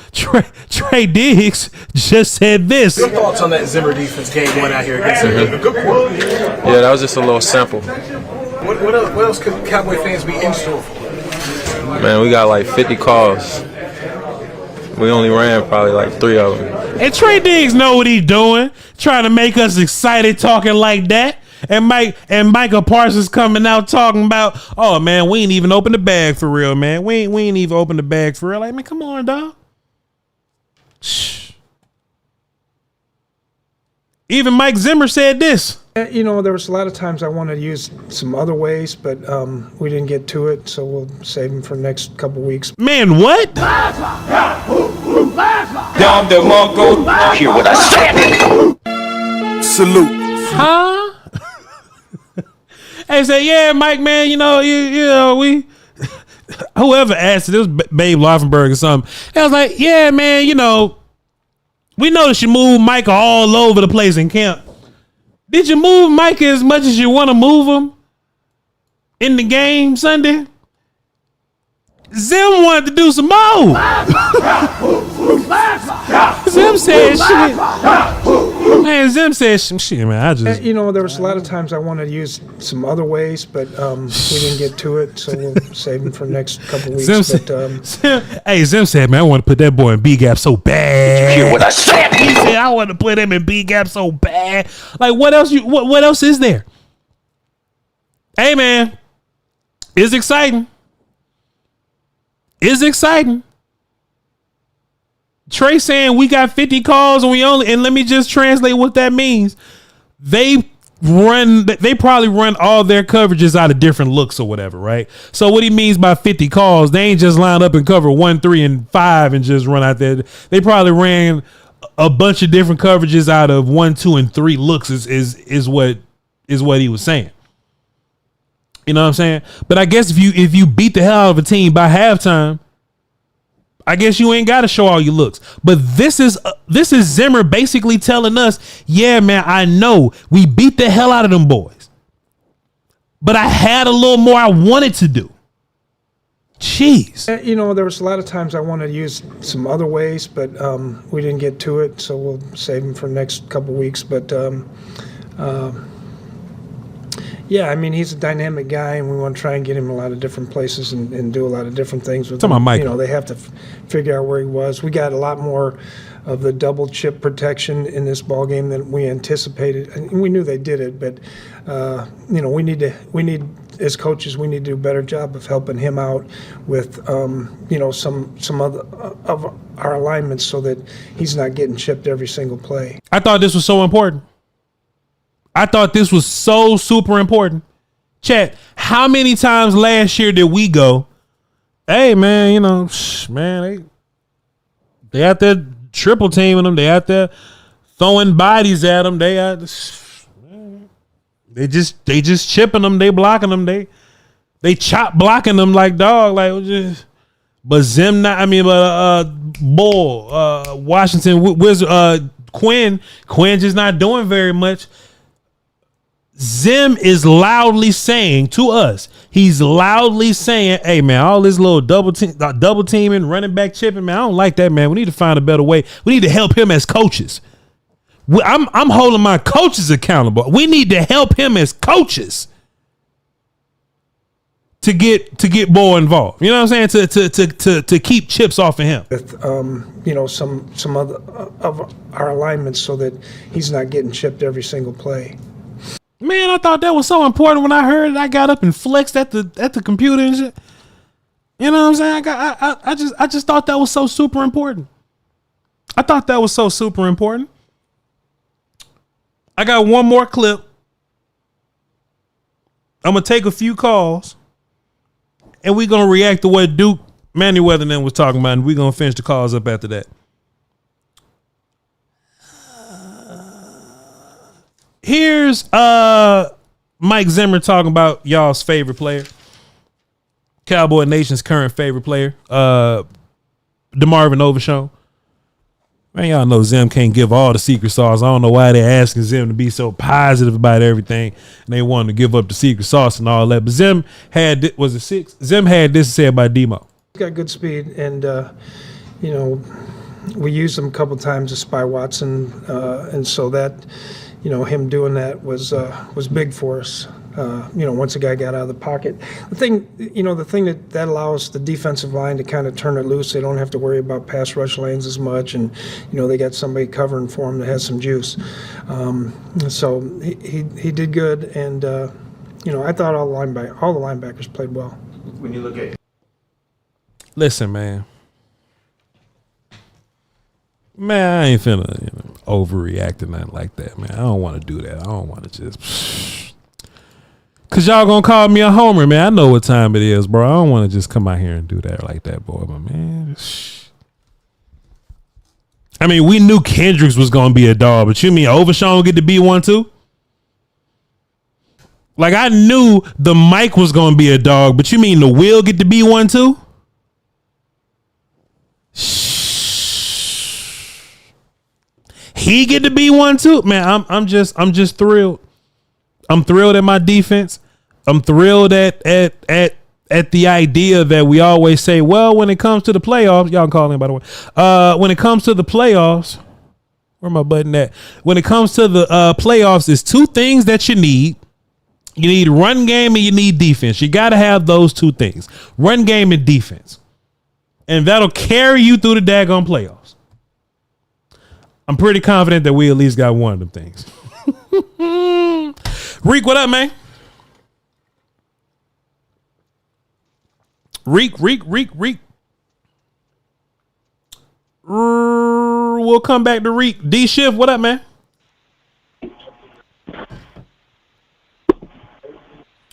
just said this.
Your thoughts on that Zimmer defense game going out here against a good quarter?
Yeah, that was just a little simple.
What else could Cowboy fans be in store for?
Man, we got like 50 calls. We only ran probably like 3 of them.
And Trey Diggs know what he's doing, trying to make us excited talking like that. And Micah Parsons coming out talking about, oh man, we ain't even open the bag for real, man. We ain't even open the bag for real. Like, man, come on, dog. Even Mike Zimmer said this.
You know, there was a lot of times I wanted to use some other ways, but we didn't get to it, so we'll save them for the next couple weeks.
Man, what?
Hear what I said?
Salute.
Huh? Hey, say, yeah, Mike, man, you know, we whoever asked it, was Babe Laufenberg or something. I was like, yeah, man, you know, we noticed you moved Micah all over the place in camp. Did you move Micah as much as you want to move him in the game Sunday? Zim wanted to do some more. Zim said shit. Man, Zim said some shit, man. I just...
You know, there was a lot of times I wanted to use some other ways, but we didn't get to it, so we'll save them for the next couple weeks. Zim
said, man, I want to put that boy in B-gap so bad.
Did you hear what I said?
He said, I want to put him in B-gap so bad. Like, what else what else is there? Hey, man, it's exciting. It's exciting. Trey saying we got 50 calls and and let me just translate what that means. They probably run all their coverages out of different looks or whatever, right? So what he means by 50 calls, they ain't just line up and cover 1, 3, and 5 and just run out there. They probably ran a bunch of different coverages out of 1, 2, and 3 looks is what he was saying. You know what I'm saying? But I guess if you beat the hell out of a team by halftime, I guess you ain't got to show all your looks. But this is Zimmer basically telling us, yeah, man, I know we beat the hell out of them boys, but I had a little more I wanted to do. Jeez.
You know, there was a lot of times I wanted to use some other ways, but we didn't get to it, so we'll save them for the next couple weeks. But yeah, I mean, he's a dynamic guy, and we want to try and get him a lot of different places and do a lot of different things with him. You know, they have to figure out where he was. We got a lot more of the double chip protection in this ball game than we anticipated, and we knew they did it. But you know, we need as coaches, we need to do a better job of helping him out with, some other of our alignments so that he's not getting chipped every single play.
I thought this was so important. I thought this was so super important. Chat, how many times last year did we go, hey, man, they out there triple teaming them. They out there throwing bodies at them. They just chipping them. They blocking them. They chop blocking them like dog. But Zim not. I mean, Bull, Washington Wizard, Quinn just not doing very much. Zim is loudly saying to us, he's loudly saying, hey, man, all this little double teaming, running back chipping, man, I don't like that, man. We need to find a better way. We need to help him as coaches. I'm holding my coaches accountable. We need to help him as coaches to get Bull involved. You know what I'm saying? To keep chips off of him.
With some other of our alignments so that he's not getting chipped every single play.
Man, I thought that was so important when I heard it. I got up and flexed at the computer and shit. You know what I'm saying? I just thought that was so super important. I thought that was so super important. I got one more clip. I'm gonna take a few calls, and we're gonna react to what Duke Manyweather was talking about, and we're gonna finish the calls up after that. Here's Mike Zimmer talking about y'all's favorite player, Cowboy Nation's current favorite player, DeMarvin Overshown. Man, y'all know Zim can't give all the secret sauce. I don't know why they're asking Zim to be so positive about everything, and they want to give up the secret sauce and all that. But Zim had Zim had this to say about Demo.
He's got good speed, and we used him a couple times to spy Watson, and so that. Him doing that was big for us. Once a guy got out of the pocket, the thing that allows the defensive line to kind of turn it loose. They don't have to worry about pass rush lanes as much, and they got somebody covering for him that has some juice. So he did good, and I thought all the linebackers played well.
When you look at,
listen, man. Man, I ain't finna overreact or nothing like that, man. I don't want to do that. I don't want to just... Because y'all going to call me a homer, man. I know what time it is, bro. I don't want to just come out here and do that like that, boy. But, man... I mean, we knew Kendricks was going to be a dog, but you mean Overshown would get to be one, too? Like, I knew the Mike was going to be a dog, but you mean the Will get to be one, too? He get to be one too, man. I'm just thrilled. I'm thrilled at my defense. I'm thrilled at the idea that we always say, well, when it comes to the playoffs, y'all can call in by the way. When it comes to the playoffs, where my button at? When it comes to the playoffs, there's two things that you need. You need run game and you need defense. You got to have those two things: run game and defense, and that'll carry you through the daggone playoffs. I'm pretty confident that we at least got one of them things. Reek, what up, man? Reek. We'll come back to Reek. D Shift, what up, man?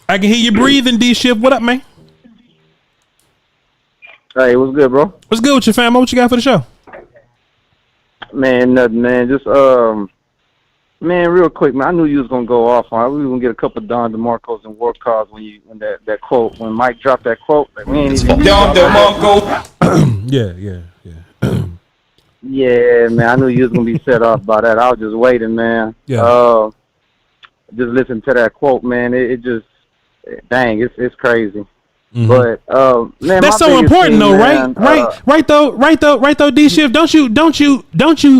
I can hear you breathing, D Shift. What up, man?
Hey, what's good, bro?
What's good with your fam? What you got for the show?
Man, nothing, man. Just, man, real quick, man. I knew you was gonna go off on. We were gonna get a couple of Don DeMarcos and war calls when that quote, when Mike dropped that quote. Like, we ain't even.
Don DeMarco.
Yeah.
Yeah, man. I knew you was gonna be set off by that. I was just waiting, man.
Yeah.
Just listen to that quote, man. It just, dang, it's crazy.
Mm-hmm.
But man,
that's so important, though, right? Right though. D Shift, don't you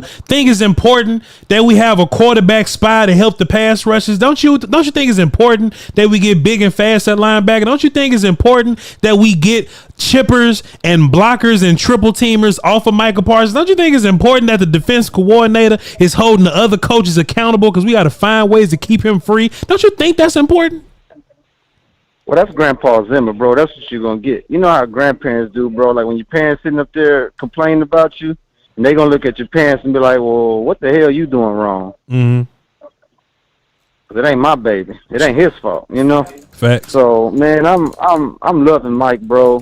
think it's important that we have a quarterback spy to help the pass rushes? Don't you think it's important that we get big and fast at linebacker? Don't you think it's important that we get chippers and blockers and triple teamers off of Michael Parsons? Don't you think it's important that the defense coordinator is holding the other coaches accountable because we got to find ways to keep him free? Don't you think that's important?
Well, that's Grandpa Zimmer, bro. That's what you're going to get. You know how grandparents do, bro. Like when your parents sitting up there complaining about you, and they going to look at your parents and be like, well, what the hell you doing wrong?
Mm-hmm.
Because it ain't my baby. It ain't his fault, you know?
Facts.
So, man, I'm loving Mike, bro.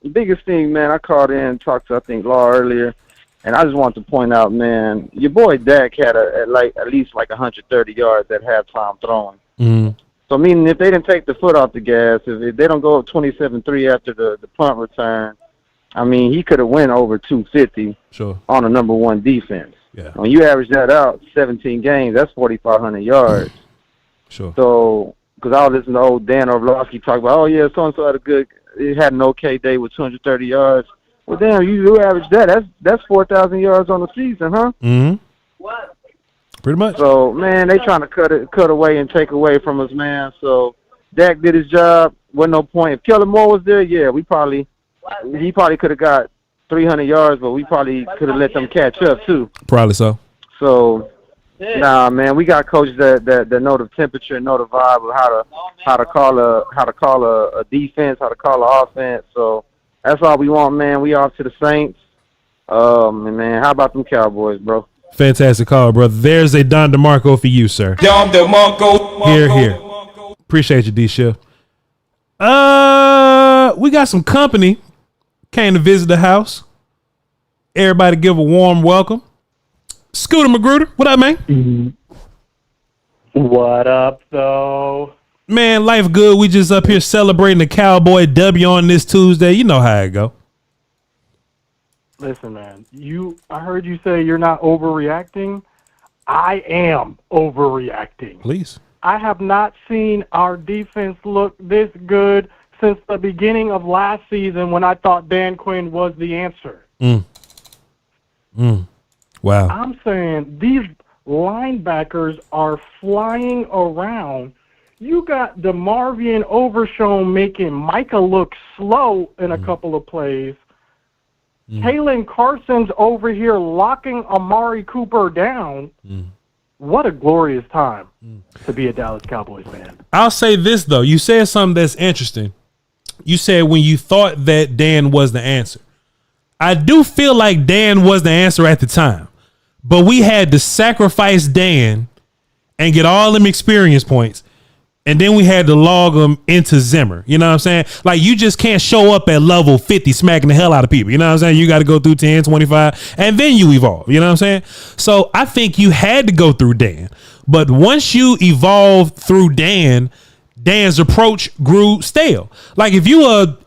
The biggest thing, man, I called in and talked to, I think, Law earlier, and I just want to point out, man, your boy Dak had at least 130 yards at halftime throwing.
Mm-hmm.
So, meaning if they didn't take the foot off the gas, if they don't go up 27-3 after the punt return, I mean, he could have went over 250 on a number one defense.
Yeah.
When you average that out, 17 games, that's 4,500 yards.
Sure.
So, because I was listening to old Dan Orlovsky talk about, oh, yeah, so-and-so had an okay day with 230 yards. Well, damn, you average that. That's 4,000 yards on the season, huh?
Mm-hmm. Pretty much.
So, man, they trying to cut away and take away from us, man. So, Dak did his job. Wasn't no point. If Kellen Moore was there, yeah, he probably could have got 300 yards, but we probably could have let them catch up too.
Probably so.
So, nah, man, we got coaches that know the temperature and know the vibe of how to call a defense, how to call an offense. So that's all we want, man. We off to the Saints. And man, how about them Cowboys, bro?
Fantastic call, brother. There's a Don DeMarco for you, sir.
Don DeMarco.
Here. Appreciate you, D-Shift. We got some company came to visit the house. Everybody give a warm welcome. Scooter Magruder, what up, man?
What up, though?
Man, life good. We just up here celebrating the Cowboy W on this Tuesday. You know how it go.
Listen, man, I heard you say you're not overreacting. I am overreacting.
Please.
I have not seen our defense look this good since the beginning of last season when I thought Dan Quinn was the answer.
Wow.
I'm saying these linebackers are flying around. You got DeMarvion Overshown making Micah look slow in a couple of plays. Kalen Carson's over here locking Amari Cooper down. What a glorious time to be a Dallas Cowboys fan.
I'll say this, though. You said something that's interesting. You said when you thought that Dan was the answer. I do feel like Dan was the answer at the time, but we had to sacrifice Dan and get all them experience points. And then we had to log them into Zimmer. You know what I'm saying? Like, you just can't show up at level 50 smacking the hell out of people. You know what I'm saying? You got to go through 10, 25, and then you evolve. You know what I'm saying? So I think you had to go through Dan. But once you evolved through Dan's approach grew stale. Like, if you're a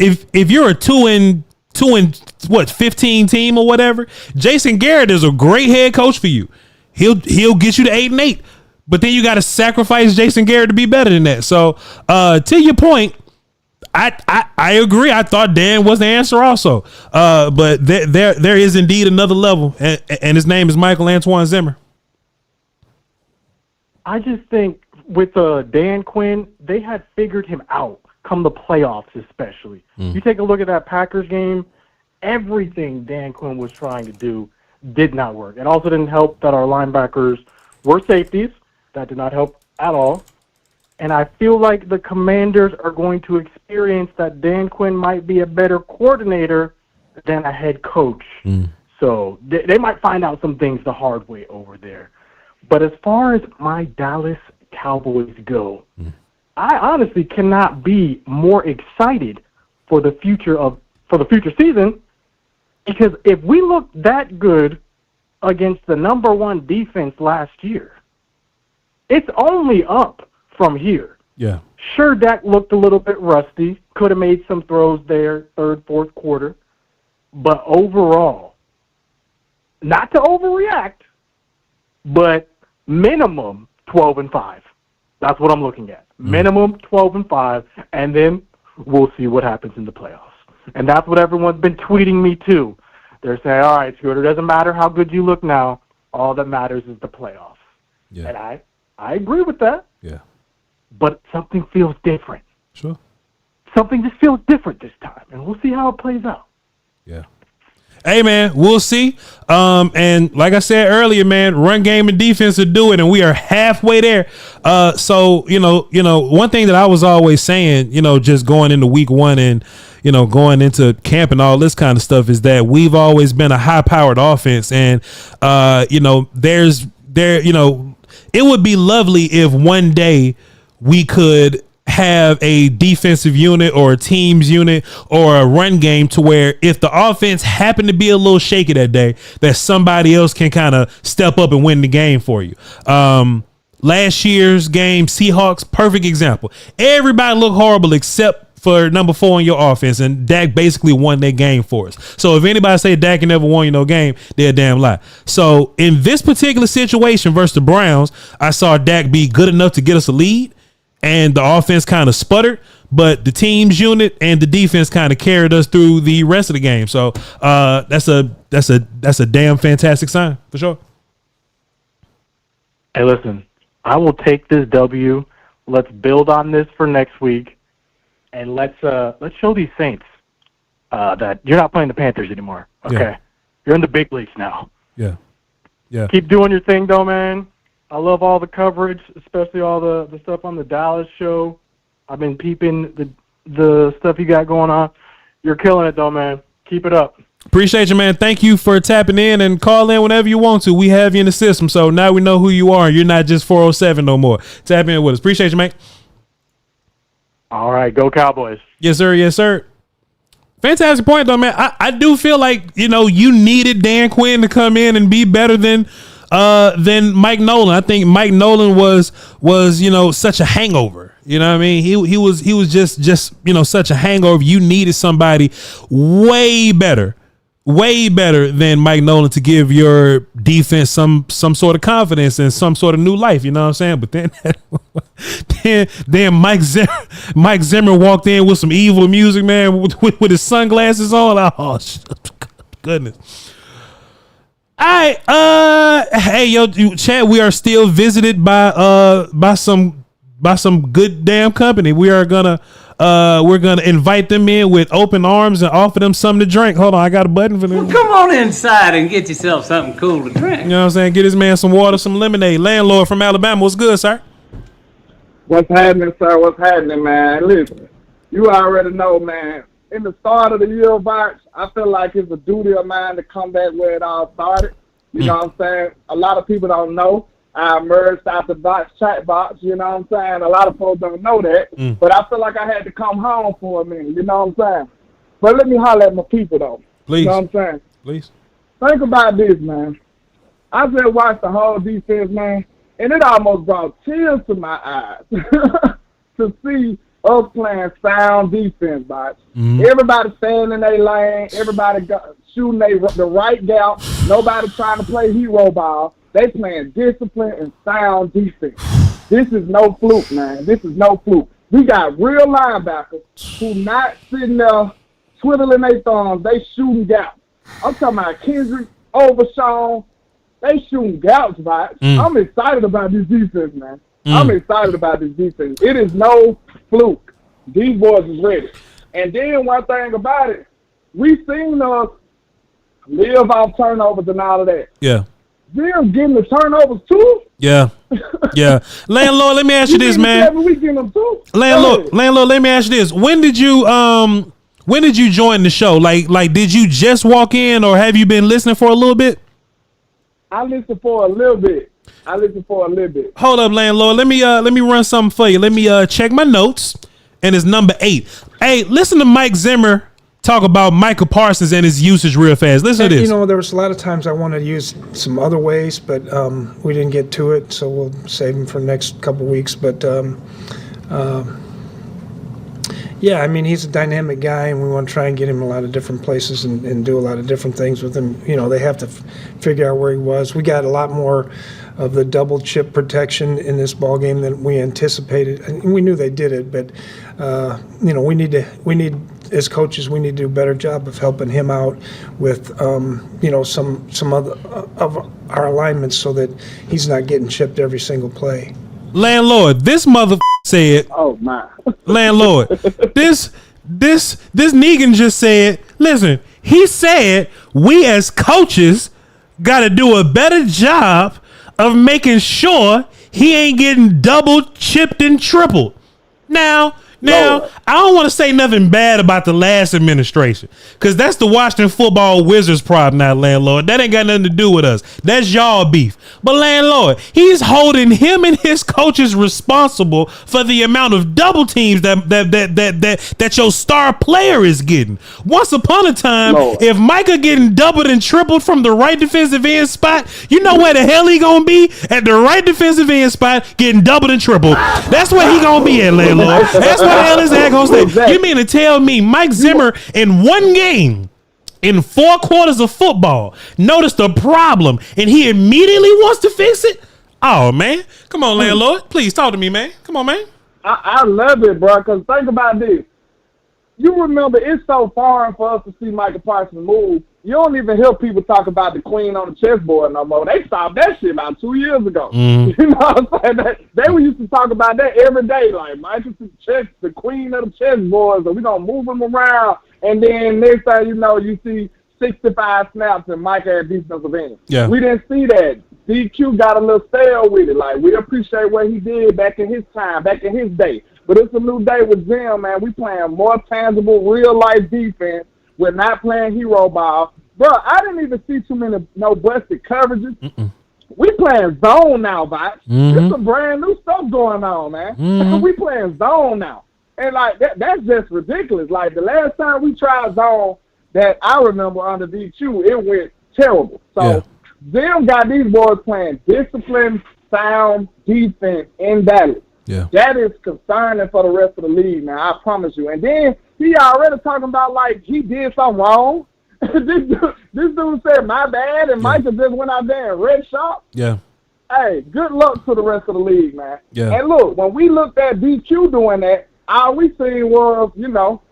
15 team or whatever, Jason Garrett is a great head coach for you. He'll get you to 8-8. But then you got to sacrifice Jason Garrett to be better than that. So, to your point, I agree. I thought Dan was the answer also. But there is indeed another level, and his name is Michael Antoine Zimmer.
I just think with Dan Quinn, they had figured him out come the playoffs especially. You take a look at that Packers game, everything Dan Quinn was trying to do did not work. It also didn't help that our linebackers were safeties. That did not help at all. And I feel like the Commanders are going to experience that Dan Quinn might be a better coordinator than a head coach. So they might find out some things the hard way over there. But as far as my Dallas Cowboys go, I honestly cannot be more excited for the future season, because if we look that good against the number one defense last year, it's only up from here.
Yeah.
Sure, Dak looked a little bit rusty. Could have made some throws there, third, fourth quarter. But overall, not to overreact, but minimum 12-5. That's what I'm looking at. Minimum 12-5, and then we'll see what happens in the playoffs. And that's what everyone's been tweeting me too. They're saying, all right, Scooter, it doesn't matter how good you look now. All that matters is the playoffs.
Yeah.
And I agree with that.
Yeah.
But something feels different.
Sure.
Something just feels different this time, and we'll see how it plays out.
Yeah. Hey man, we'll see. And like I said earlier, man, run game and defense will do it, and we are halfway there. So you know, one thing that I was always saying, just going into week one and going into camp and all this kind of stuff is that we've always been a high-powered offense, and it would be lovely if one day we could have a defensive unit or a teams unit or a run game to where if the offense happened to be a little shaky that day, that somebody else can kind of step up and win the game for you. Last year's game, Seahawks, perfect example. Everybody looked horrible except for number 4 in your offense, and Dak basically won that game for us. So if anybody say Dak never won you no game, they're a damn lie. So in this particular situation versus the Browns, I saw Dak be good enough to get us a lead, and the offense kind of sputtered, but the team's unit and the defense kind of carried us through the rest of the game. So that's a damn fantastic sign for sure.
Hey, listen, I will take this W. Let's build on this for next week, and let's show these Saints that you're not playing the Panthers anymore. Okay,
Yeah.
You're in the big leagues now.
Yeah.
Keep doing your thing, though, man. I love all the coverage, especially all the stuff on the Dallas show. I've been peeping the stuff you got going on. You're killing it, though, man. Keep it up.
Appreciate you, man. Thank you for tapping in, and call in whenever you want to. We have you in the system, so now we know who you are. You're not just 407 no more. Tap in with us. Appreciate you, mate.
All right, go Cowboys.
Yes, sir. Yes, sir. Fantastic point, though, man. I do feel like, you needed Dan Quinn to come in and be better than Mike Nolan. I think Mike Nolan was such a hangover. You know what I mean? He was just such a hangover. You needed somebody way better than Mike Nolan to give your defense some sort of confidence and some sort of new life. You know what I'm saying? But then Mike Zimmer walked in with some evil music, man, with his sunglasses on. Oh, goodness. All right, hey, yo, Chad, we are still visited by some good damn company. We're gonna invite them in with open arms and offer them something to drink. Hold on, I got a button for them.
Well, come on inside and get yourself something cool to drink.
You know what I'm saying? Get this man some water, some lemonade. Landlord from Alabama, what's good, sir?
What's happening, sir? What's happening, man? Listen, you already know, man. In the start of the year, Voch, I feel like it's a duty of mine to come back where it all started. You know what I'm saying? A lot of people don't know. I emerged out the chat box, you know what I'm saying? A lot of folks don't know that. But I feel like I had to come home for a minute, you know what I'm saying? But let me holler at my people, though.
Please.
You know what I'm saying?
Please.
Think about this, man. I just watched the whole defense, man, and it almost brought tears to my eyes to see us playing sound defense, Voch. Everybody staying in their lane. Everybody shooting the right gap. Nobody trying to play hero ball. They playing discipline and sound defense. This is no fluke, man. This is no fluke. We got real linebackers who not sitting there twiddling their thumbs. They shooting gaps. I'm talking about Kendrick, Overshawn. They shooting gaps, Voch. I'm excited about this defense, man. I'm excited about this defense. It is no fluke. These boys is ready. And then one thing about it, we seen us live off turnovers and all of that.
Yeah.
Them getting the turnovers too?
Yeah. Landlord, let me ask you this, man.
We getting them too?
Landlord, let me ask you this. When did you join the show? Like did you just walk in, or have you been listening for a little bit?
I listened for a little bit.
Hold up, Landlord. Let me run something for you. Let me check my notes. And it's number 8. Hey, listen to Mike Zimmer talk about Michael Parsons and his usage real fast. Listen to this.
There was a lot of times I wanted to use some other ways, but we didn't get to it, so we'll save them for the next couple weeks. But yeah, I mean, he's a dynamic guy, and we want to try and get him a lot of different places and do a lot of different things with him. They have to figure out where he was. We got a lot more of the double chip protection in this ball game than we anticipated, and we knew they did it. But we need as coaches, we need to do a better job of helping him out with some other of our alignments so that he's not getting chipped every single play.
Landlord, this mother said.
Oh my.
Landlord, this Negan just said. Listen, He said we as coaches got to do a better job of making sure he ain't getting double, chipped, and tripled. Now, I don't want to say nothing bad about the last administration, because that's the Washington football Wizards problem now, landlord. That ain't got nothing to do with us. That's y'all beef. But landlord, he's holding him and his coaches responsible for the amount of double teams that your star player is getting. Once upon a time, if Micah getting doubled and tripled from the right defensive end spot, you know where the hell he gonna be? At the right defensive end spot, getting doubled and tripled. That's where he gonna be at, landlord. That's where the hell is that gonna stay? Exactly. You mean to tell me Mike Zimmer in one game, in 4 quarters of football, noticed a problem and he immediately wants to fix it? Oh, man. Come on, landlord. Please talk to me, man. Come on, man.
I love it, bro, because think about this. You remember, it's so foreign for us to see Michael Parsons move. You don't even hear people talk about the queen on the chessboard no more. They stopped that shit about 2 years ago. You know what I'm saying? They used to talk about that every day, like Michael's the queen of the chessboard, so we're going to move him around. And then next thing you know, you see 65 snaps and Mike at defensive end. Yeah. We didn't see that. DQ got a little stale with it. Like, we appreciate what he did back in his time, back in his day. But it's a new day with Zim, man. We playing more tangible, real-life defense. We're not playing hero ball. Bro, I didn't even see too many busted coverages. We playing zone now, Voch. There's some brand new stuff going on, man. We playing zone now. And, like, that's just ridiculous. Like, the last time we tried zone that I remember under DQ, it went terrible. So, Zim got these boys playing disciplined, sound defense in Dallas. Yeah. That is concerning for the rest of the league, man. I promise you. And then he already talking about like he did something wrong. this dude said my bad, and Michael just went out there and red shot. Yeah. Hey, good luck to the rest of the league, man. Yeah. And look, when we looked at DQ doing that, all we seen was,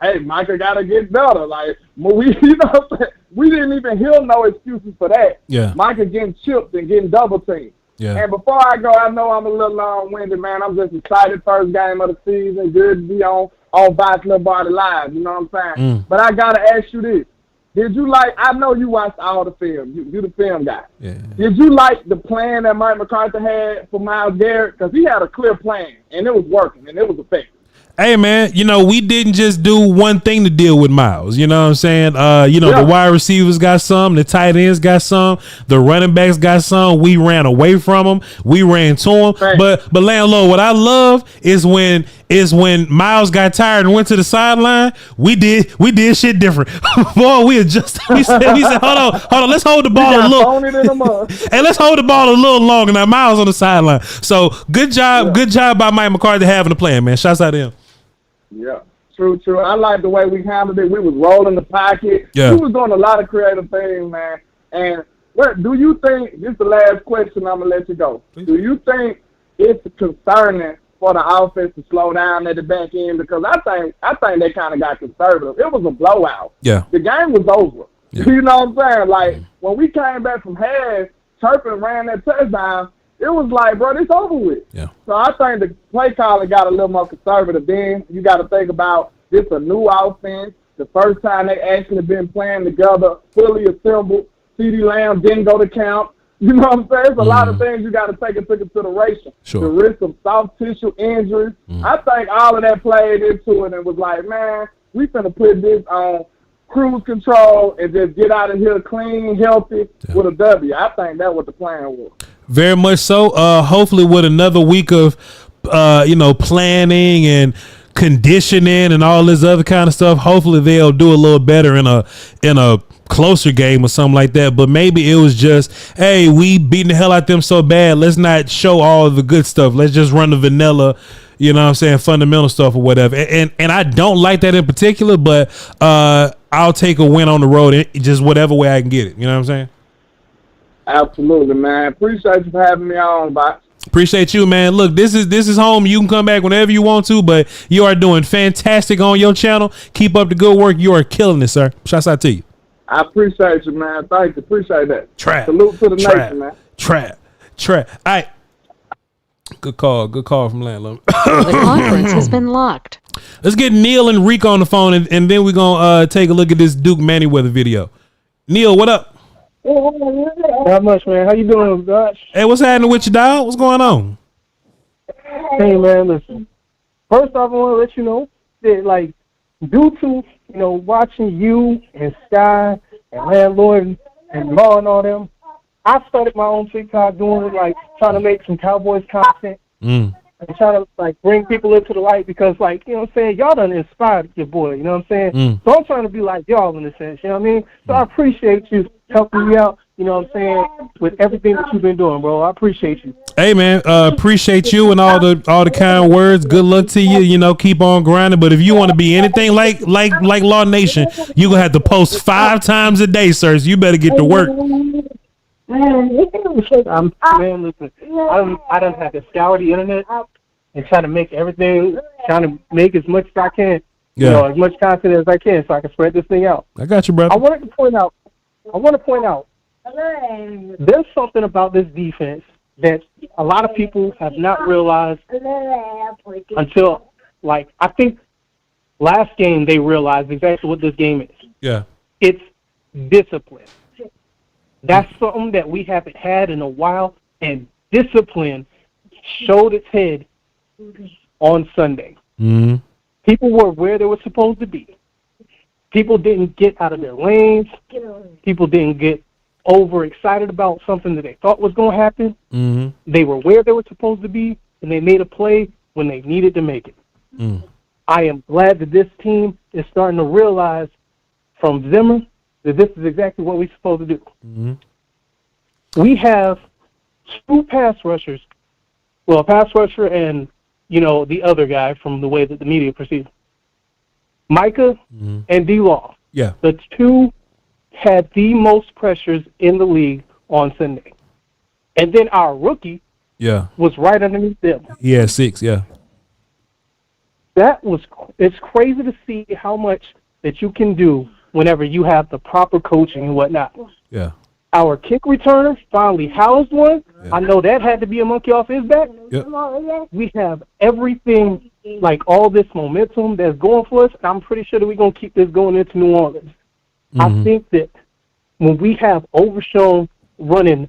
hey, Michael gotta get better. Like we didn't even hear no excuses for that. Yeah. Michael getting chipped and getting double teamed. Yeah. And before I go, I know I'm a little long-winded, man. I'm just excited. First game of the season. Good to be on Voch Lombardi Live. You know what I'm saying? But I got to ask you this. Did you I know you watched all the film. You the film guy. Yeah. Did you like the plan that Mike McCarthy had for Myles Garrett? Because he had a clear plan, and it was working, and it was effective.
Hey, man, we didn't just do one thing to deal with Myles. You know what I'm saying? The wide receivers got some. The tight ends got some. The running backs got some. We ran away from them. We ran to them. Right. But landlord, what I love is when Myles got tired and went to the sideline, we did shit different. Boy, we adjusted. We said, hold on, let's hold the ball a little. Hey, let's hold the ball a little longer. Now Myles on the sideline. So good job by Mike McCarthy having a plan, man. Shouts out to him.
Yeah, true. I like the way we handled it. We was rolling the pocket. Yeah. We was doing a lot of creative things, man. And what do you think? This is the last question. I'm gonna let you go. Please. Do you think it's concerning for the offense to slow down at the back end? Because I think they kind of got conservative. It was a blowout. Yeah, the game was over. Yeah. You know what I'm saying? Like when we came back from half, Turpin ran that touchdown. It was like, bro, it's over with. Yeah. So I think the play calling got a little more conservative. Then you got to think about this a new offense. The first time they actually been playing together, fully assembled. CeeDee Lamb didn't go to camp. You know what I'm saying? There's a lot of things you got to take into consideration. Sure. The risk of soft tissue injuries. I think all of that played into it and was like, man, we finna put this on cruise control and just get out of here clean, healthy with a W. I think that's what the plan was.
Very much so. Hopefully with another week of, planning and conditioning and all this other kind of stuff, hopefully they'll do a little better in a closer game or something like that. But maybe it was just, hey, we beating the hell out them so bad. Let's not show all of the good stuff. Let's just run the vanilla, fundamental stuff or whatever. And I don't like that in particular, but I'll take a win on the road just whatever way I can get it. You know what I'm saying?
Absolutely, man. Appreciate you for having me on, Voch.
Appreciate you, man. Look, this is home. You can come back whenever you want to, but you are doing fantastic on your channel. Keep up the good work. You are killing it, sir. Shouts out to you.
I appreciate you, man. Thank you. Appreciate that. Trap. Salute to the nation, man.
Trap. All right. Good call from Landlord.
The conference has been locked.
Let's get Neil and Rico on the phone, and then we're gonna take a look at this Duke Manyweather video. Neil, what up?
Not much, man. How you doing, Dutch?
Hey, what's happening with you, dog? What's going on?
Hey, man, listen. First off, I want to let you know that, like, due to, watching you and Sky and Landlord and Law and all them, I started my own TikTok doing, like, trying to make some Cowboys content. And trying to, like, bring people into the light because, like, you know what I'm saying, y'all done inspired your boy, you know what I'm saying? So I'm trying to be like y'all in a sense, you know what I mean? So I appreciate you helping me out, you know what I'm saying, with everything that you've been doing, bro. I appreciate you.
Hey, man, appreciate you and all the kind words. Good luck to you. Keep on grinding. But if you want to be anything like Law Nation, you're going to have to post 5 times a day, sir. So you better get to work.
Man, listen, I done had to scour the internet and try to make everything, trying to make as much as I can, as much content as I can so I can spread this thing out.
I got you, brother.
I want to point out, there's something about this defense that a lot of people have not realized until, like, I think last game they realized exactly what this game is.
Yeah.
It's discipline. That's something that we haven't had in a while, and discipline showed its head on Sunday.
Mm-hmm.
People were where they were supposed to be. People didn't get out of their lanes. People didn't get overexcited about something that they thought was going to happen.
Mm-hmm.
They were where they were supposed to be, and they made a play when they needed to make it. I am glad that this team is starting to realize from Zimmer that this is exactly what we're supposed to do.
Mm-hmm.
We have 2 pass rushers. Well, a pass rusher and, the other guy from the way that the media perceives. Micah and D-Law.
Yeah.
The 2 had the most pressures in the league on Sunday. And then our rookie was right underneath them.
Yeah, 6, yeah.
It's crazy to see how much that you can do whenever you have the proper coaching and whatnot.
Yeah.
Our kick returner finally housed one. Yeah. I know that had to be a monkey off his back.
Yep.
We have everything, like all this momentum that's going for us, and I'm pretty sure that we're going to keep this going into New Orleans. I think that when we have Overshown running,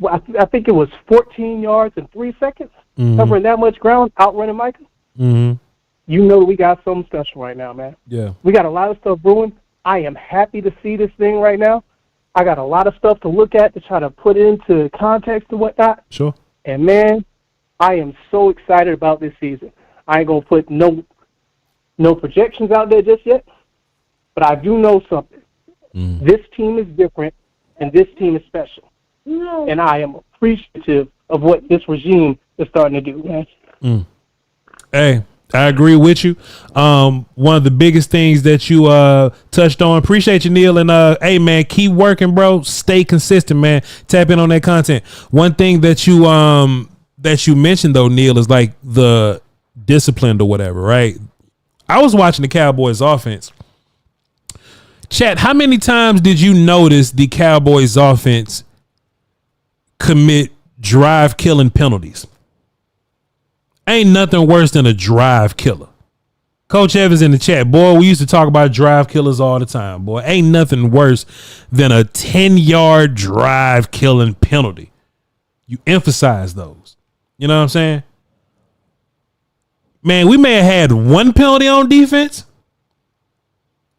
I think it was 14 yards in 3 seconds, covering that much ground, outrunning Micah, you know we got something special right now, man.
Yeah.
We got a lot of stuff brewing. I am happy to see this thing right now. I got a lot of stuff to look at to try to put into context and whatnot.
Sure.
And, man, I am so excited about this season. I ain't going to put no projections out there just yet, but I do know something. This team is different, and this team is special. And I am appreciative of what this regime is starting to do, man.
Hey, I agree with you. One of the biggest things that you touched on. Appreciate you, Neil. And hey, man, keep working, bro. Stay consistent, man. Tap in on that content. One thing that you mentioned though, Neil, is like the discipline or whatever, right? I was watching the Cowboys offense. Chat, how many times did you notice the Cowboys offense commit drive killing penalties? Ain't nothing worse than a drive killer. Coach Evans in the chat, boy, we used to talk about drive killers all the time, boy. Ain't nothing worse than a 10-yard drive killing penalty. You emphasize those. You know what I'm saying? Man, we may have had one penalty on defense,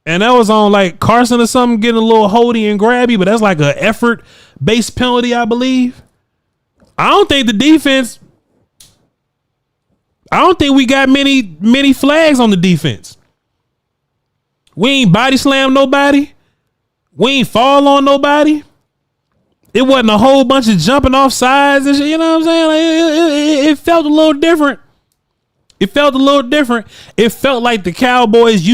and that was on like Carson or something getting a little holdy and grabby, but that's like an effort-based penalty, I believe. I don't think we got many flags on the defense. We ain't body slam nobody. We ain't fall on nobody. It wasn't a whole bunch of jumping off sides and shit, you know what I'm saying? Like it felt a little different. It felt a little different. It felt like the Cowboys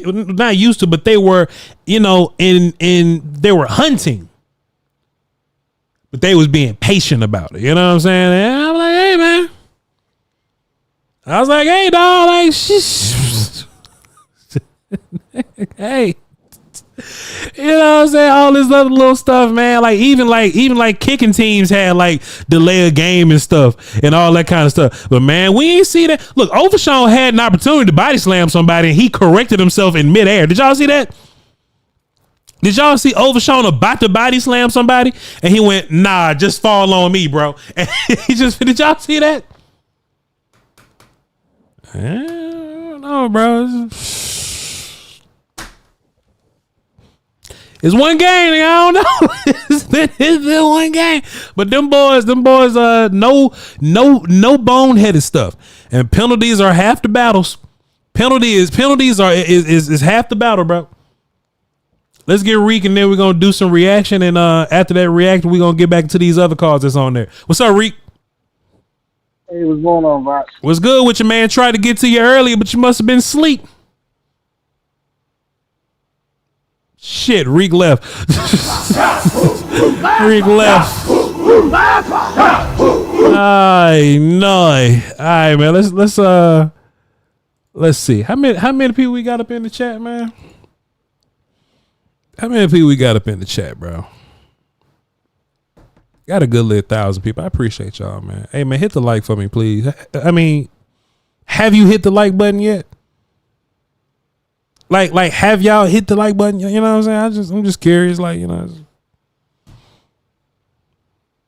not used to, but they were, they were hunting. But they was being patient about it. You know what I'm saying? And I'm like, hey, man. I was like, hey, dog, like, hey, You know what I'm saying? All this other little stuff, man. Like even kicking teams had like delay a game and stuff and all that kind of stuff. But man, we ain't see that. Look, Overshawn had an opportunity to body slam somebody and he corrected himself in midair. Did y'all see that? Did y'all see Overshawn about to body slam somebody and he went, nah, just fall on me, bro. And he just, did y'all see that? I don't know, bro. It's one game, I don't know. It's been one game. But them boys, no boneheaded stuff. And penalties are half the battles. Penalties is half the battle, bro. Let's get Reek and then we're gonna do some reaction. And after that reaction, we're gonna get back to these other calls that's on there. What's up, Reek?
Hey, what's going on, Voch?
What's good with your man? Tried to get to you earlier, but you must have been asleep. Shit, Reek left. Reek left. Ay, no. All right, man. Let's see. How many people we got up in the chat, man? How many people we got up in the chat, bro? Got a good little 1,000 people. I appreciate y'all, man. Hey, man, hit the like for me, please. I mean, have you hit the like button yet? Like, have y'all hit the like button? You know what I'm saying? I'm just curious. Like, I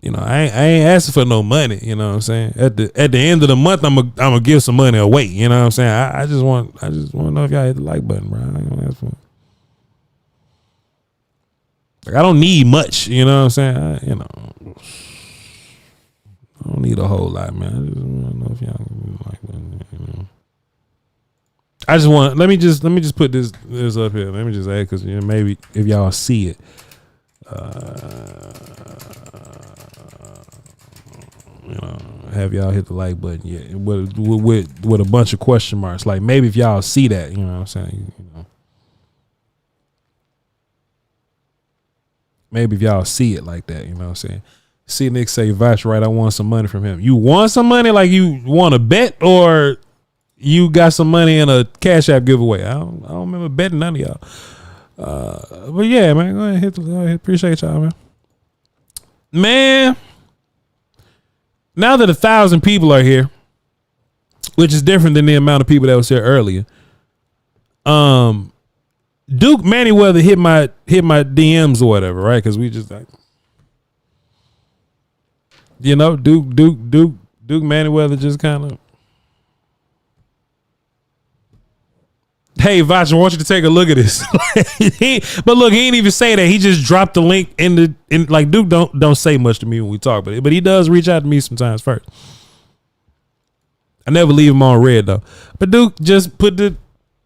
ain't asking for no money. You know what I'm saying? At the end of the month, I'm gonna give some money away. You know what I'm saying? I just want to know if y'all hit the like button, bro. I ain't gonna ask for it. Like, I don't need much. You know what I'm saying? I don't need a whole lot, man. I just want to know if y'all hit the like button. I just want let me just put this up here. Let me just add because maybe if y'all see it, have y'all hit the like button yet? With a bunch of question marks. Like maybe if y'all see that, you know what I'm saying? Maybe if y'all see it like that, you know what I'm saying? See Nick say, Voch, right? I want some money from him. You want some money? Like you want to bet or? You got some money in a Cashapp giveaway. I don't remember betting none of y'all. But yeah, man, go ahead, appreciate y'all, man. Man, now that 1,000 people are here, which is different than the amount of people that was here earlier. Duke Manyweather hit my DMs or whatever, right? Because we just like, Duke Manyweather just kind of. Hey, Voch, I want you to take a look at this. But look, he ain't even say that. He just dropped the link in like Duke don't say much to me when we talk, but he does reach out to me sometimes first. I never leave him on red though. But Duke just put the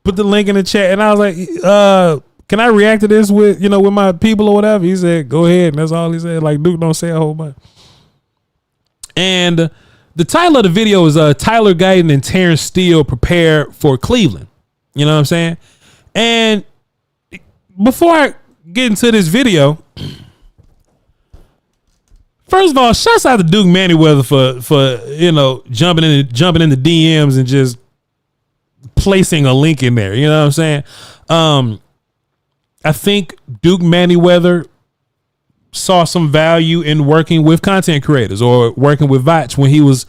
link in the chat, and I was like, can I react to this with my people or whatever? He said, go ahead, and that's all he said. Like Duke don't say a whole bunch. And the title of the video is Tyler Guyton and Terrence Steele prepare for Cleveland. You know what I'm saying? And before I get into this video, first of all, shouts out to Duke Manyweather for jumping in the DMs and just placing a link in there. You know what I'm saying? I think Duke Manyweather saw some value in working with content creators or working with Voch when he was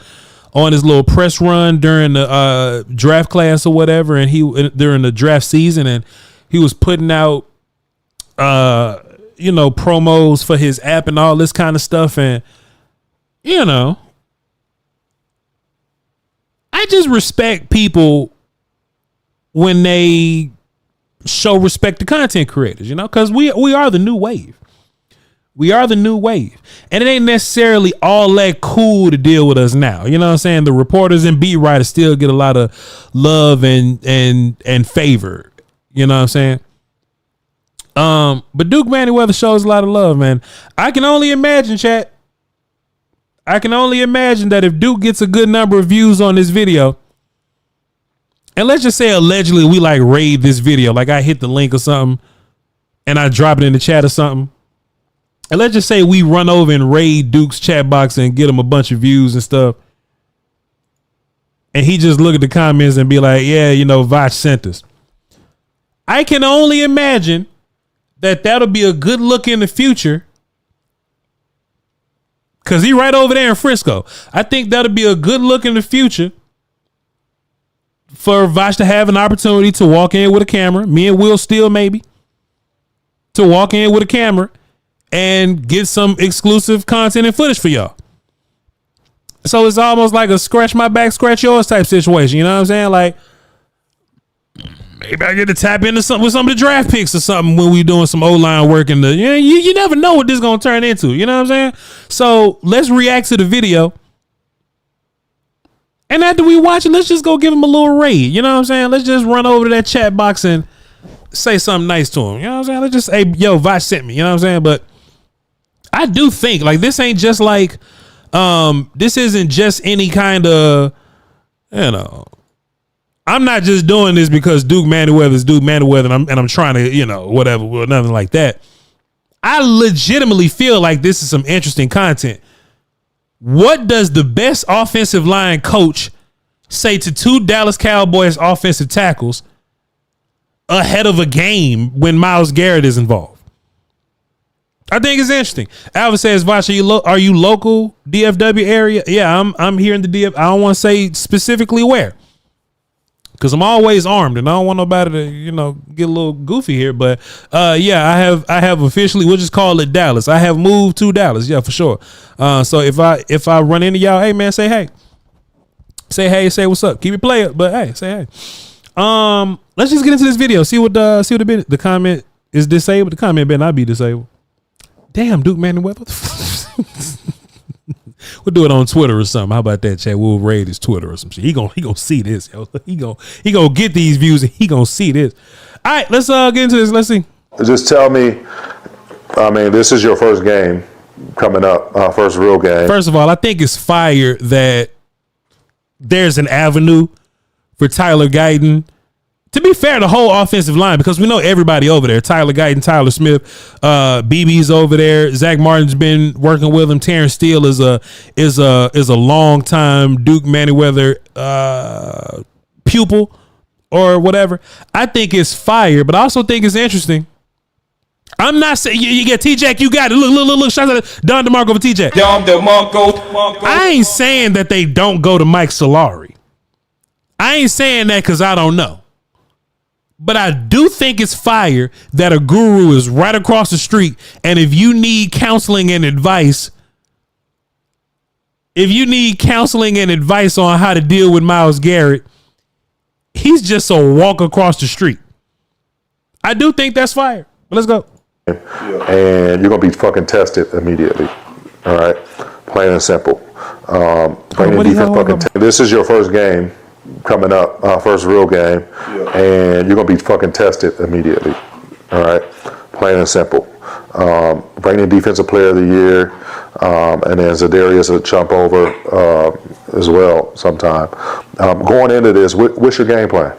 on his little press run during the draft class or whatever, and during the draft season, and he was putting out promos for his app and all this kind of stuff. And I just respect people when they show respect to content creators, because we are the new wave. We are the new wave. And it ain't necessarily all that cool to deal with us now. You know what I'm saying? The reporters and beat writers still get a lot of love and favor. You know what I'm saying? But Duke Manyweather shows a lot of love, man. I can only imagine, chat. I can only imagine that if Duke gets a good number of views on this video, and let's just say allegedly we like raid this video, like I hit the link or something and I drop it in the chat or something. And let's just say we run over and raid Duke's chat box and get him a bunch of views and stuff. And he just look at the comments and be like, yeah, Voch sent us. I can only imagine that'll be a good look in the future. Cause he right over there in Frisco. I think that'll be a good look in the future for Voch to have an opportunity to walk in with a camera. Me and Will Steele maybe. To walk in with a camera and get some exclusive content and footage for y'all. So it's almost like a scratch my back, scratch yours type situation. You know what I'm saying? Like, maybe I get to tap into something with some of the draft picks or something when we doing some O-line work. You never know what this is going to turn into. You know what I'm saying? So let's react to the video. And after we watch it, let's just go give him a little raid. You know what I'm saying? Let's just run over to that chat box and say something nice to him. You know what I'm saying? Let's just say, yo, Voch sent me. You know what I'm saying? But I do think, like, this ain't just like, this isn't just any kind of, you know, I'm not just doing this because Duke Manyweather is Duke Manyweather and I'm trying to, you know, whatever, nothing like that. I legitimately feel like this is some interesting content. What does the best offensive line coach say to two Dallas Cowboys offensive tackles ahead of a game when Myles Garrett is involved? I think it's interesting. Alvin says, Voch, are you local DFW area? Yeah, I'm here in the DF. I don't want to say specifically where, because I'm always armed and I don't want nobody to, you know, get a little goofy here. But yeah, I have officially, we'll just call it Dallas. I have moved to Dallas, yeah, for sure. So if I run into y'all, hey man, say hey. Say hey, say what's up. Keep it player, but hey, say hey. Let's just get into this video. See what the comment is disabled. The comment better not be disabled. Damn, Duke Manyweather. We'll do it on Twitter or something. How about that, chat? We'll raid his Twitter or some shit. He gonna see this, yo. He gonna get these views and he gonna see this. All right, let's get into this. Let's see.
Just tell me, I mean, this is your first game coming up, first real game.
First of all, I think it's fire that there's an avenue for Tyler Guyton. To be fair, the whole offensive line, because we know everybody over there. Tyler Guyton, Tyler Smith, BB's over there. Zach Martin's been working with him. Terrence Steele is a long time Duke Manyweather pupil or whatever. I think it's fire, but I also think it's interesting. I'm not saying you get T-Jack, you got it. Look. Shout out to Don DeMarco for T-Jack.
Dom DeMarco.
I ain't saying that they don't go to Mike Solari. I ain't saying that because I don't know. But I do think it's fire that a guru is right across the street. And if you need counseling and advice, on how to deal with Myles Garrett, he's just a walk across the street. I do think that's fire. But let's go.
And you're going to be fucking tested immediately. All right? Plain and simple. This is your first game coming up, first real game, and you're going to be fucking tested immediately. All right? Plain and simple. Bring in Defensive Player of the Year, and then Zadarius will jump over as well sometime. Going into this, what's your game plan?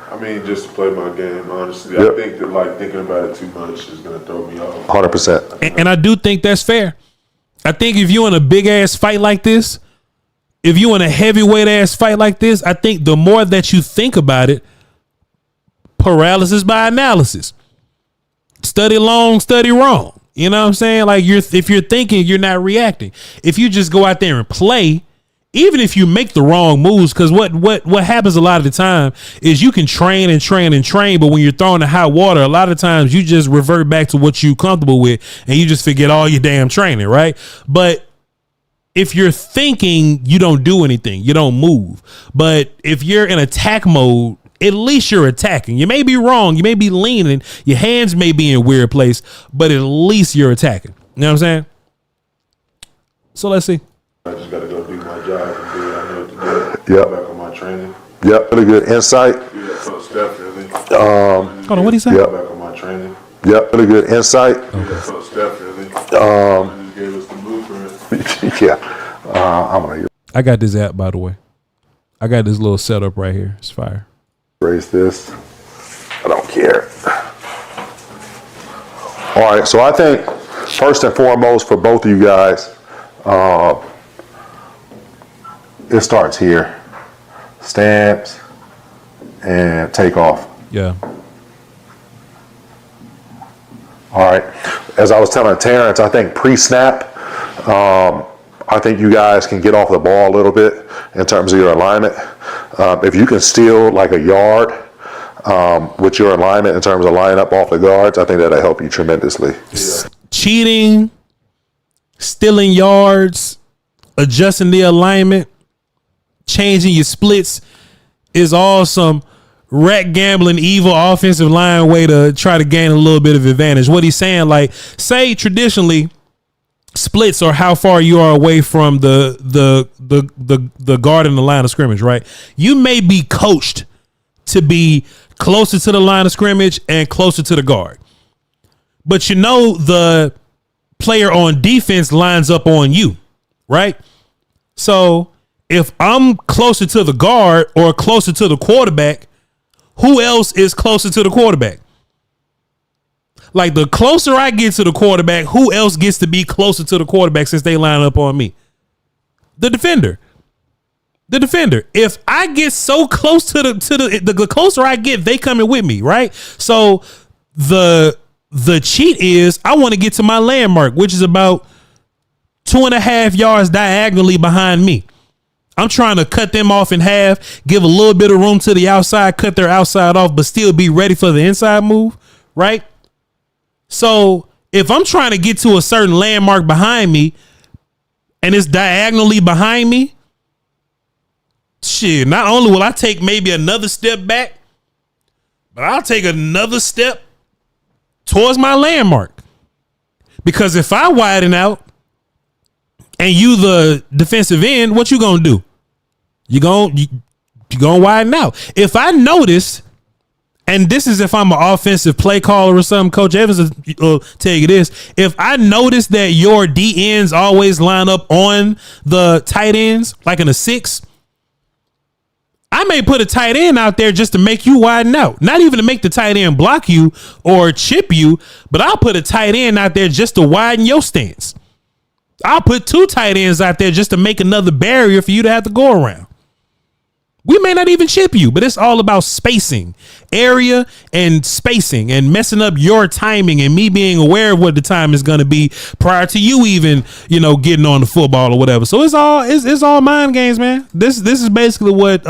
I mean, just to play my game, honestly. I think that, like, thinking about it too much is going to throw me off.
100%.
And I do think that's fair. I think if you're in a big-ass fight like this, if you're in a heavyweight-ass fight like this, I think the more that you think about it, paralysis by analysis. Study long, study wrong. You know what I'm saying? Like, if you're thinking, you're not reacting. If you just go out there and play, even if you make the wrong moves, because what happens a lot of the time is you can train, but when you're thrown in hot water, a lot of times you just revert back to what you're comfortable with and you just forget all your damn training, right? But if you're thinking, you don't do anything, you don't move. But if you're in attack mode, at least you're attacking. You may be wrong, you may be leaning, your hands may be in a weird place, but at least you're attacking. You know what I'm saying? So let's see.
I just got to go do my job and do what I know to do.
Yep.
Back on my training.
Yep. Really good insight.
Yeah, so definitely.
Hold on, what'd he say?
Yep.
Back on my training.
Yep. Really good insight.
Okay. So definitely. Just gave us the blueprint.
Yeah.
I got this app, by the way. I got this little setup right here. It's fire.
Raise this. I don't care. All right. So I think first and foremost for both of you guys, it starts here. Stamps and take off.
Yeah.
All right. As I was telling Terrence, I think pre-snap, I think you guys can get off the ball a little bit in terms of your alignment. If you can steal like a yard with your alignment in terms of lining up off the guards, I think that'll help you tremendously.
Yeah. Cheating, stealing yards, adjusting the alignment, changing your splits is all some rat gambling, evil offensive line way to try to gain a little bit of advantage. What he's saying, like, say traditionally splits are how far you are away from the guard in the line of scrimmage, right? You may be coached to be closer to the line of scrimmage and closer to the guard, but you know the player on defense lines up on you, right? So if I'm closer to the guard or closer to the quarterback, who else is closer to the quarterback? Like, the closer I get to the quarterback, who else gets to be closer to the quarterback since they line up on me? The defender. The defender. If I get so close to the closer I get, they coming with me, right? So the cheat is I want to get to my landmark, which is about 2.5 yards diagonally behind me. I'm trying to cut them off in half, give a little bit of room to the outside, cut their outside off, but still be ready for the inside move, right? So if I'm trying to get to a certain landmark behind me and it's diagonally behind me, shit, not only will I take maybe another step back, but I'll take another step towards my landmark. Because if I widen out and you the defensive end, what you gonna do? You gonna widen out. If I notice, and this is if I'm an offensive play caller or something, Coach Evans will tell you this. If I notice that your D ends always line up on the tight ends, like in a 6, I may put a tight end out there just to make you widen out. Not even to make the tight end block you or chip you, but I'll put a tight end out there just to widen your stance. I'll put 2 tight ends out there just to make another barrier for you to have to go around. We may not even chip you, but it's all about spacing, area and spacing, and messing up your timing and me being aware of what the time is going to be prior to you even, getting on the football or whatever. So it's all mind games, man. This is basically what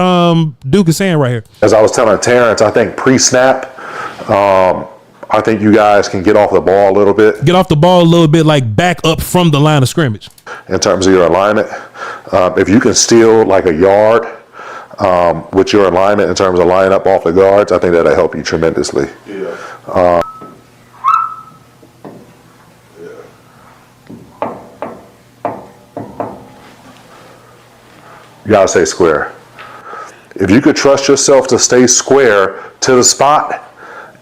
Duke is saying right here.
As I was telling Terrence, I think pre-snap, I think you guys can get off the ball a little bit.
Get off the ball a little bit, like back up from the line of scrimmage.
In terms of your alignment, if you can steal like a yard with your alignment in terms of lining up off the guards, I think that'll help you tremendously. Yeah. You gotta stay square. If you could trust yourself to stay square to the spot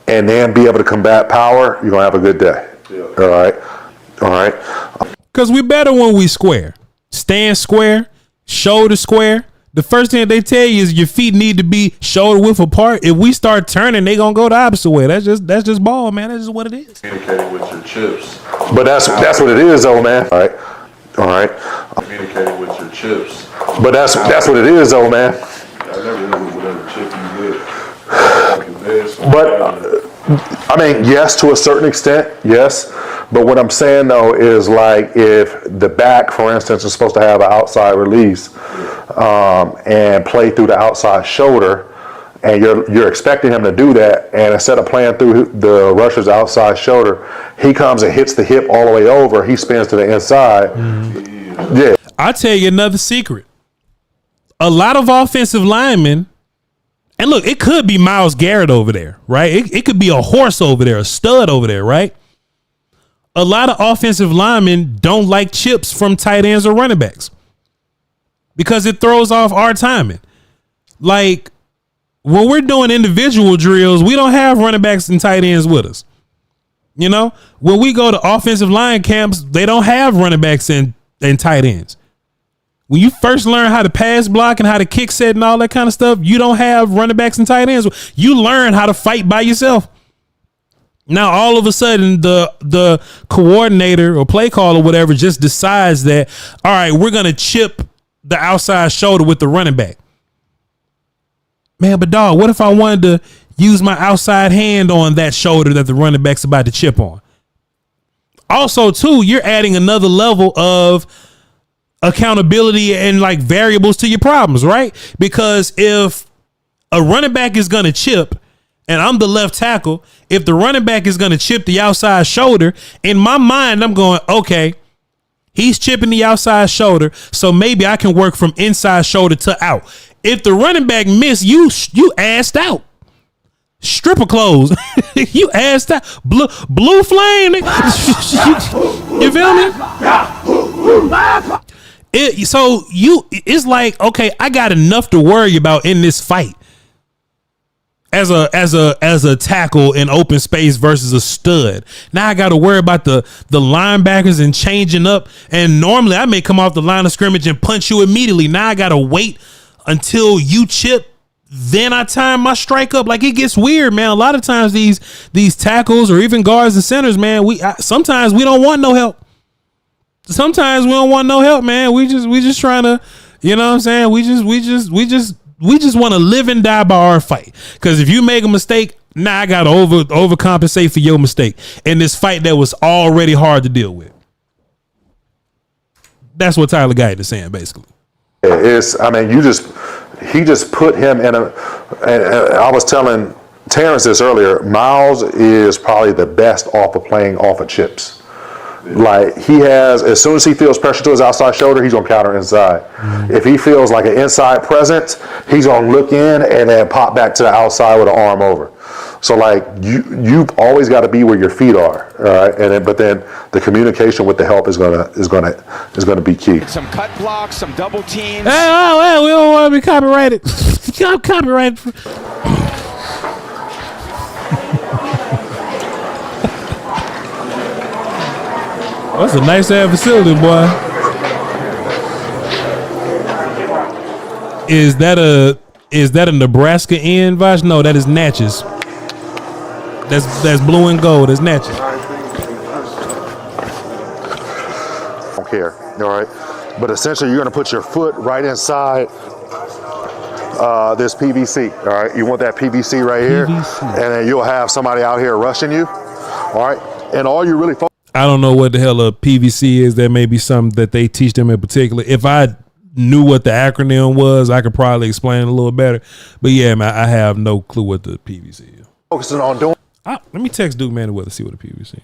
and then be able to combat power, you're gonna have a good day. Yeah. All right.
Because we better when we square. Stand square, shoulder square. The first thing they tell you is your feet need to be shoulder width apart. If we start turning, they gonna go the opposite way. That's just ball, man. That's just what it is.
Communicating with your chips.
But that's what it is, though, man. All right.
Communicating with your chips.
But that's what it is, though, man.
I never knew whatever chip you get.
But I mean, yes, to a certain extent, yes. But what I'm saying though is, like, if the back, for instance, is supposed to have an outside release and play through the outside shoulder, and you're expecting him to do that, and instead of playing through the rusher's outside shoulder, he comes and hits the hip all the way over. He spins to the inside. Mm-hmm. Yeah.
I'll tell you another secret. A lot of offensive linemen. And look, it could be Myles Garrett over there, right? It could be a horse over there, a stud over there, right? A lot of offensive linemen don't like chips from tight ends or running backs because it throws off our timing. Like, when we're doing individual drills, we don't have running backs and tight ends with us. When we go to offensive line camps, they don't have running backs and tight ends. When you first learn how to pass block and how to kick set and all that kind of stuff, you don't have running backs and tight ends. You learn how to fight by yourself. Now, all of a sudden, the coordinator or play call or whatever just decides that, all right, we're going to chip the outside shoulder with the running back. Man, but dog, what if I wanted to use my outside hand on that shoulder that the running back's about to chip on? also too, you're adding another level of accountability and like variables to your problems, right? Because if a running back is going to chip and I'm the left tackle, if the running back is going to chip the outside shoulder, in my mind, I'm going, okay, he's chipping the outside shoulder, so maybe I can work from inside shoulder to out. If the running back miss, you assed out. Stripper clothes. You assed out. Blue flame. You feel me? It's like, okay, I got enough to worry about in this fight. As a tackle in open space versus a stud. Now I got to worry about the linebackers and changing up. And normally I may come off the line of scrimmage and punch you immediately. Now I got to wait until you chip. Then I time my strike up. Like, it gets weird, man. A lot of times these tackles or even guards and centers, man, sometimes we don't want no help. Sometimes we don't want no help, man. We just trying to, you know what I'm saying? We just want to live and die by our fight. Because if you make a mistake, now I got to overcompensate for your mistake in this fight that was already hard to deal with. That's what Tyler Guyton is saying, basically.
He just put him in and I was telling Terrence this earlier, Miles is probably the best off of playing off of chips. Like, he has, as soon as he feels pressure to his outside shoulder, he's going to counter inside. Mm-hmm. If he feels like an inside presence, he's going to look in and then pop back to the outside with an arm over. So, like, you've always got to be where your feet are, all right? But then the communication with the help is gonna be key.
Some cut blocks, some double teams.
Hey, we don't want to be copyrighted. Copyrighted. That's a nice ass facility, boy. Is that a Nebraska Inn, Voch? No, that is Natchez. That's blue and gold. That's Natchez.
Don't care, all right? But essentially, you're going to put your foot right inside this PVC, all right? You want that PVC right here, and then you'll have somebody out here rushing you, all right? And all you really
I don't know what the hell a PVC is. That may be something that they teach them in particular. If I knew what the acronym was, I could probably explain it a little better. But yeah, man, I have no clue what the PVC is.
Focusing on doing.
Let me text Duke Manyweather to see what the PVC is.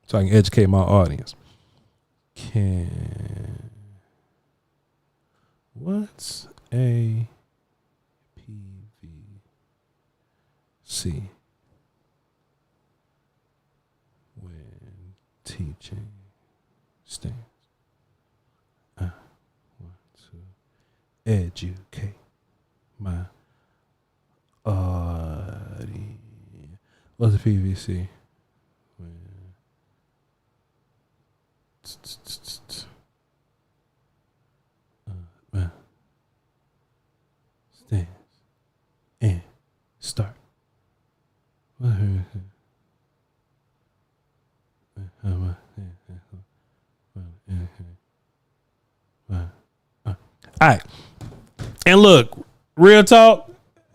So I can educate my audience. What's a PVC when teaching stance? I want to educate my audience. What's a PVC? Stance and start. All right. And look, real talk,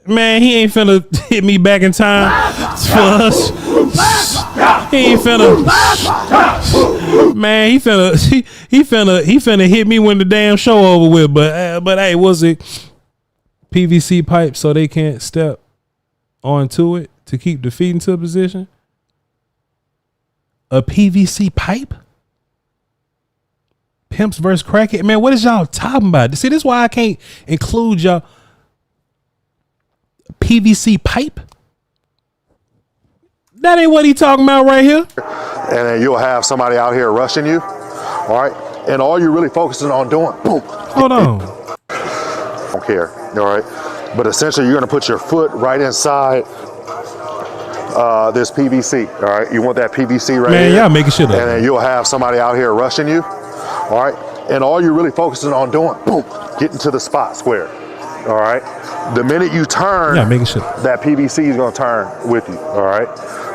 man, he ain't finna hit me back in time for us. He ain't finna. Man, he finna hit me when the damn show over with. But hey, was it PVC pipe so they can't step onto it to keep the feet into position? A PVC pipe? Pimps versus crackhead? Man, what is y'all talking about? See, this is why I can't include y'all. PVC pipe? That ain't what he talking about right here.
And then you'll have somebody out here rushing you, all right? And all you're really focusing on doing, boom.
Hold on.
Don't care, all right? But essentially, you're going to put your foot right inside this PVC, all right? You want that PVC right here.
Man, y'all making shit up.
And then you'll have somebody out here rushing you, all right? And all you're really focusing on doing, boom, getting to the spot square, all right? The minute you turn, that PVC is going to turn with you, all right?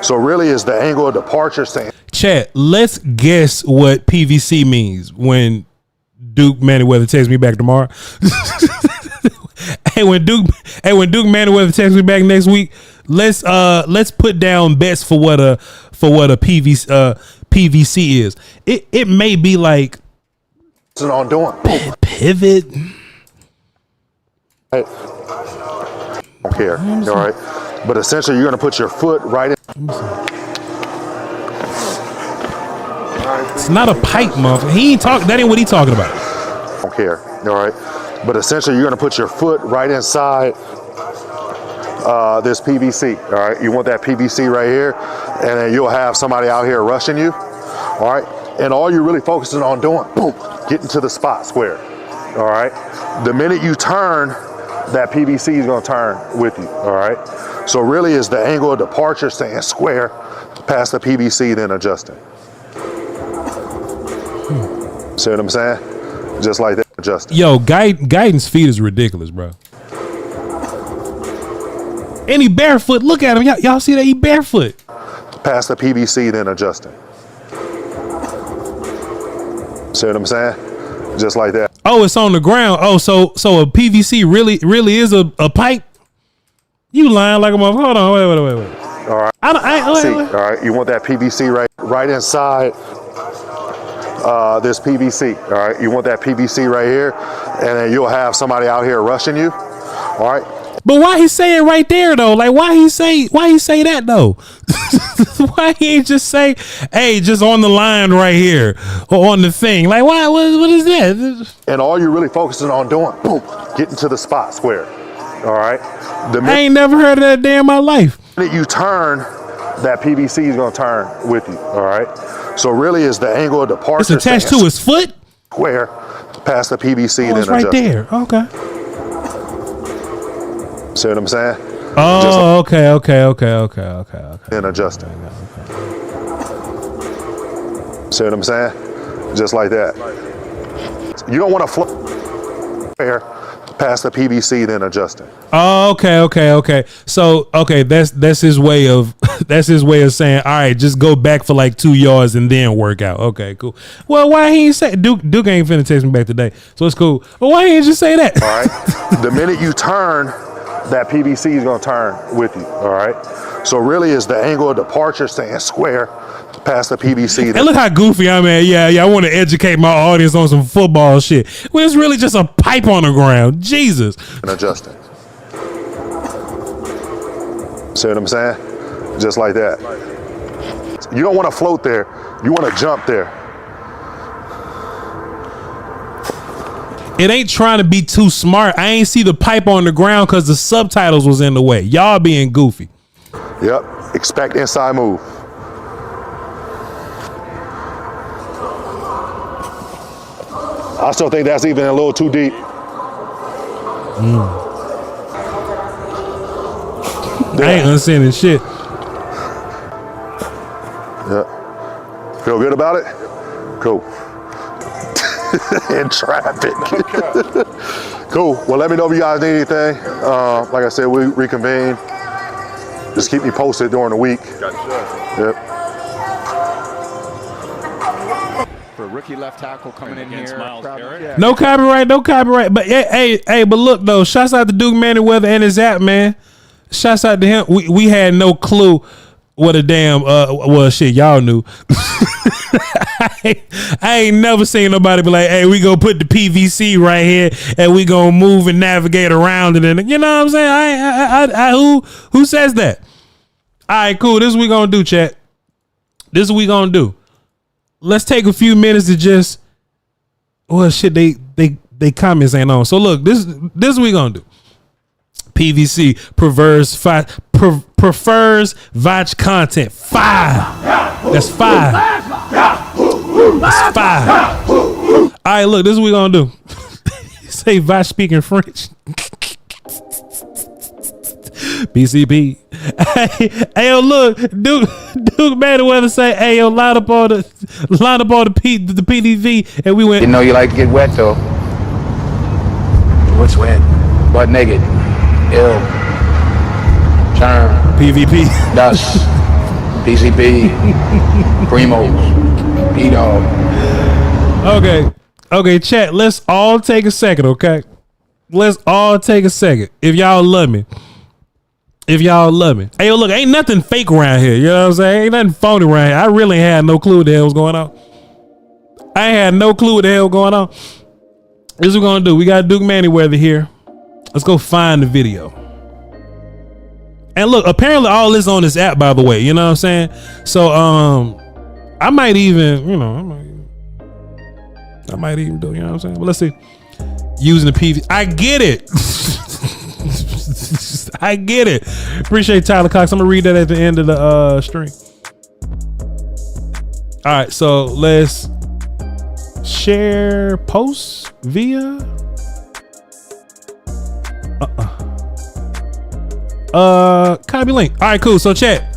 So really is the angle of departure saying.
Chat, let's guess what PVC means when Duke Manyweather texts me back tomorrow. Hey, when Duke Manyweather texts me back next week, let's put down bets for what a PVC is. It may be like
on doing
pivot.
I don't care. All right, but essentially you're going to put your foot right in.
It's not a pipe, motherfucker. He ain't talking. That ain't what he talking about.
Don't care. All right, but essentially you're going to put your foot right inside this PVC. All right, you want that PVC right here, and then you'll have somebody out here rushing you. All right, and all you're really focusing on doing, boom, getting to the spot square. All right, the minute you turn, that PVC is going to turn with you. All right, so really is the angle of departure staying square past the PVC, then adjusting. See what I'm saying? Just like that, adjusting.
Yo, Guyton's feet is ridiculous, bro. And he barefoot. Look at him. Y'all see that? He barefoot.
Past the PVC, then adjusting. See what I'm saying? Just like that.
Oh, it's on the ground. Oh, so a PVC really is a pipe? You lying like a motherfucker. Hold on. Wait.
All right. All right. You want that PVC right inside this PVC. All right. You want that PVC right here, and then you'll have somebody out here rushing you. All right.
But why he say it right there though? Like why he say that though? Why he ain't just say, hey, just on the line right here or on the thing? Like why? What is that?
And all you're really focusing on doing, boom, getting to the spot square. All right.
I ain't never heard of that day in my life.
The minute you turn, that PVC is going to turn with you. All right. So really is the angle of departure.
It's attached to his foot?
Square past the PVC.
Oh, it's right there. Okay.
See what I'm saying?
Oh, okay.
Then adjusting. See what I'm saying? Just like that. You don't want to float past the PVC, then adjusting.
Oh, okay. So, that's his way of saying, all right, just go back for like 2 yards and then work out. Okay, cool. Well, why he ain't say Duke ain't finna text me back today, so it's cool. But why he ain't just say that?
All right. The minute you turn, that PVC is going to turn with you. All right. So really is the angle of departure staying square past the PVC.
And look how goofy I'm at. Yeah. I want to educate my audience on some football shit. Well, it's really just a pipe on the ground. Jesus.
And adjusting. See what I'm saying? Just like that. You don't want to float there. You want to jump there.
It ain't trying to be too smart. I ain't see the pipe on the ground because the subtitles was in the way. Y'all being goofy.
Yep. Expect inside move. I still think that's even a little too deep.
I ain't understanding shit.
Yeah. Feel good about it? Cool. In traffic. Cool. Well, let me know if you guys need anything. Like I said, we reconvene. Just keep me posted during the week. Yep.
For a rookie left tackle coming in here.
No copyright. But hey, but look though, shouts out to Duke Manyweather and his app, man. Shouts out to him. We had no clue what a damn well shit y'all knew. I ain't never seen nobody be like, hey, we gonna put the PVC right here and we gonna move and navigate around it, and you know what I'm saying? I who says that? All right, cool. This is what we gonna do, chat. This is what we gonna do. Let's take a few minutes to just they comments ain't on. So look, this is what we gonna do. PVC prefers Voch content. 5. That's 5. That's 5. All right, look, this is what we gonna do. Say Voch speaking French. BCP. Hey, yo, look, Duke Manyweather say, hey, yo, line up all the PDV, and we went.
You know you like to get wet though. What's wet? Butt naked. Ill. Charm.
PVP.
Dust. PCP. Primos. P-Dog.
Okay, chat, let's all take a second, okay? Let's all take a second. If y'all love me. if y'all love me. Hey, yo, look, ain't nothing fake around here. You know what I'm saying? Ain't nothing phony around here. I really had no clue what the hell was going on. I had no clue what the hell was going on. This is what we're gonna do. We got Duke Manyweather here. Let's go find the video. And look, apparently all this on this app, by the way. You know what I'm saying? So I might even, you know, I might even do, you know what I'm saying? But let's see. Using the PV. I get it. I get it. Appreciate Tyler Cox. I'm gonna read that at the end of the stream. All right, so let's share posts via copy link. All right, cool. So chat,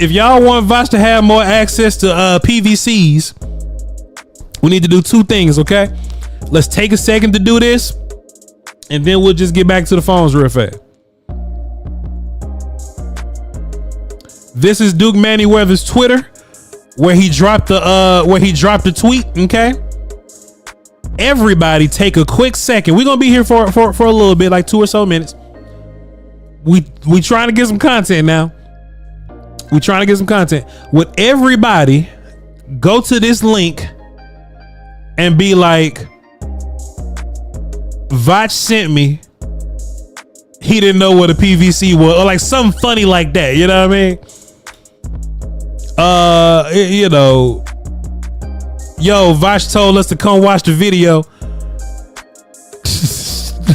if y'all want Voch to have more access to PVCs, we need to do two things. Okay, let's take a second to do this, and then we'll just get back to the phones real fast. This is Duke Manyweather's Twitter, where he dropped the tweet. Okay, everybody take a quick second. We're gonna be here for a little bit, like 2 or so minutes. We trying to get some content now. We trying to get some content. Would everybody go to this link and be like, Voch sent me, he didn't know what a PVC was, or like something funny like that, you know what I mean? You know, yo, Voch told us to come watch the video.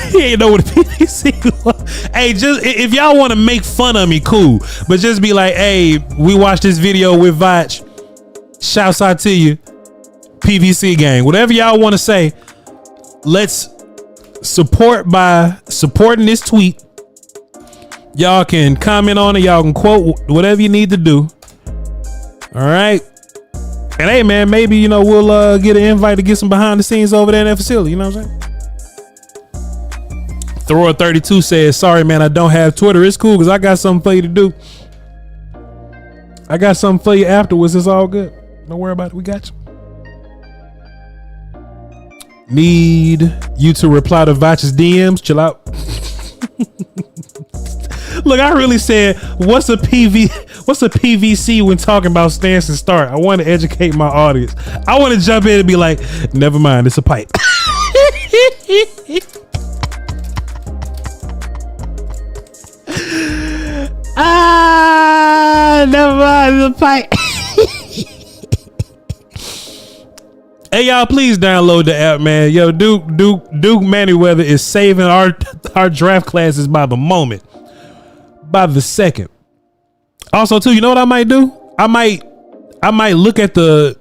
He ain't know what a PVC was. Hey, just if y'all want to make fun of me, cool, but just be like, hey, we watched this video with Voch, shouts out to you, PVC gang, whatever y'all want to say. Let's support by supporting this tweet. Y'all can comment on it, y'all can quote, whatever you need to do. All right, and hey man, maybe, you know, we'll get an invite to get some behind the scenes over there in that facility, you know what I'm saying? Thrower 32 says, sorry man, I don't have Twitter. It's cool because I got something for you to do. I got something for you afterwards. It's all good. Don't worry about it. We got you. Need you to reply to Voch's DMs. Chill out. Look, I really said, what's a PVC when talking about stance and start? I want to educate my audience. I want to jump in and be like, never mind, it's a pipe. Never mind, it's a pipe. Hey y'all, please download the app, man. Yo, Duke Manyweather is saving our draft classes by the moment, by the second. Also, too, you know what I might do? I might look at the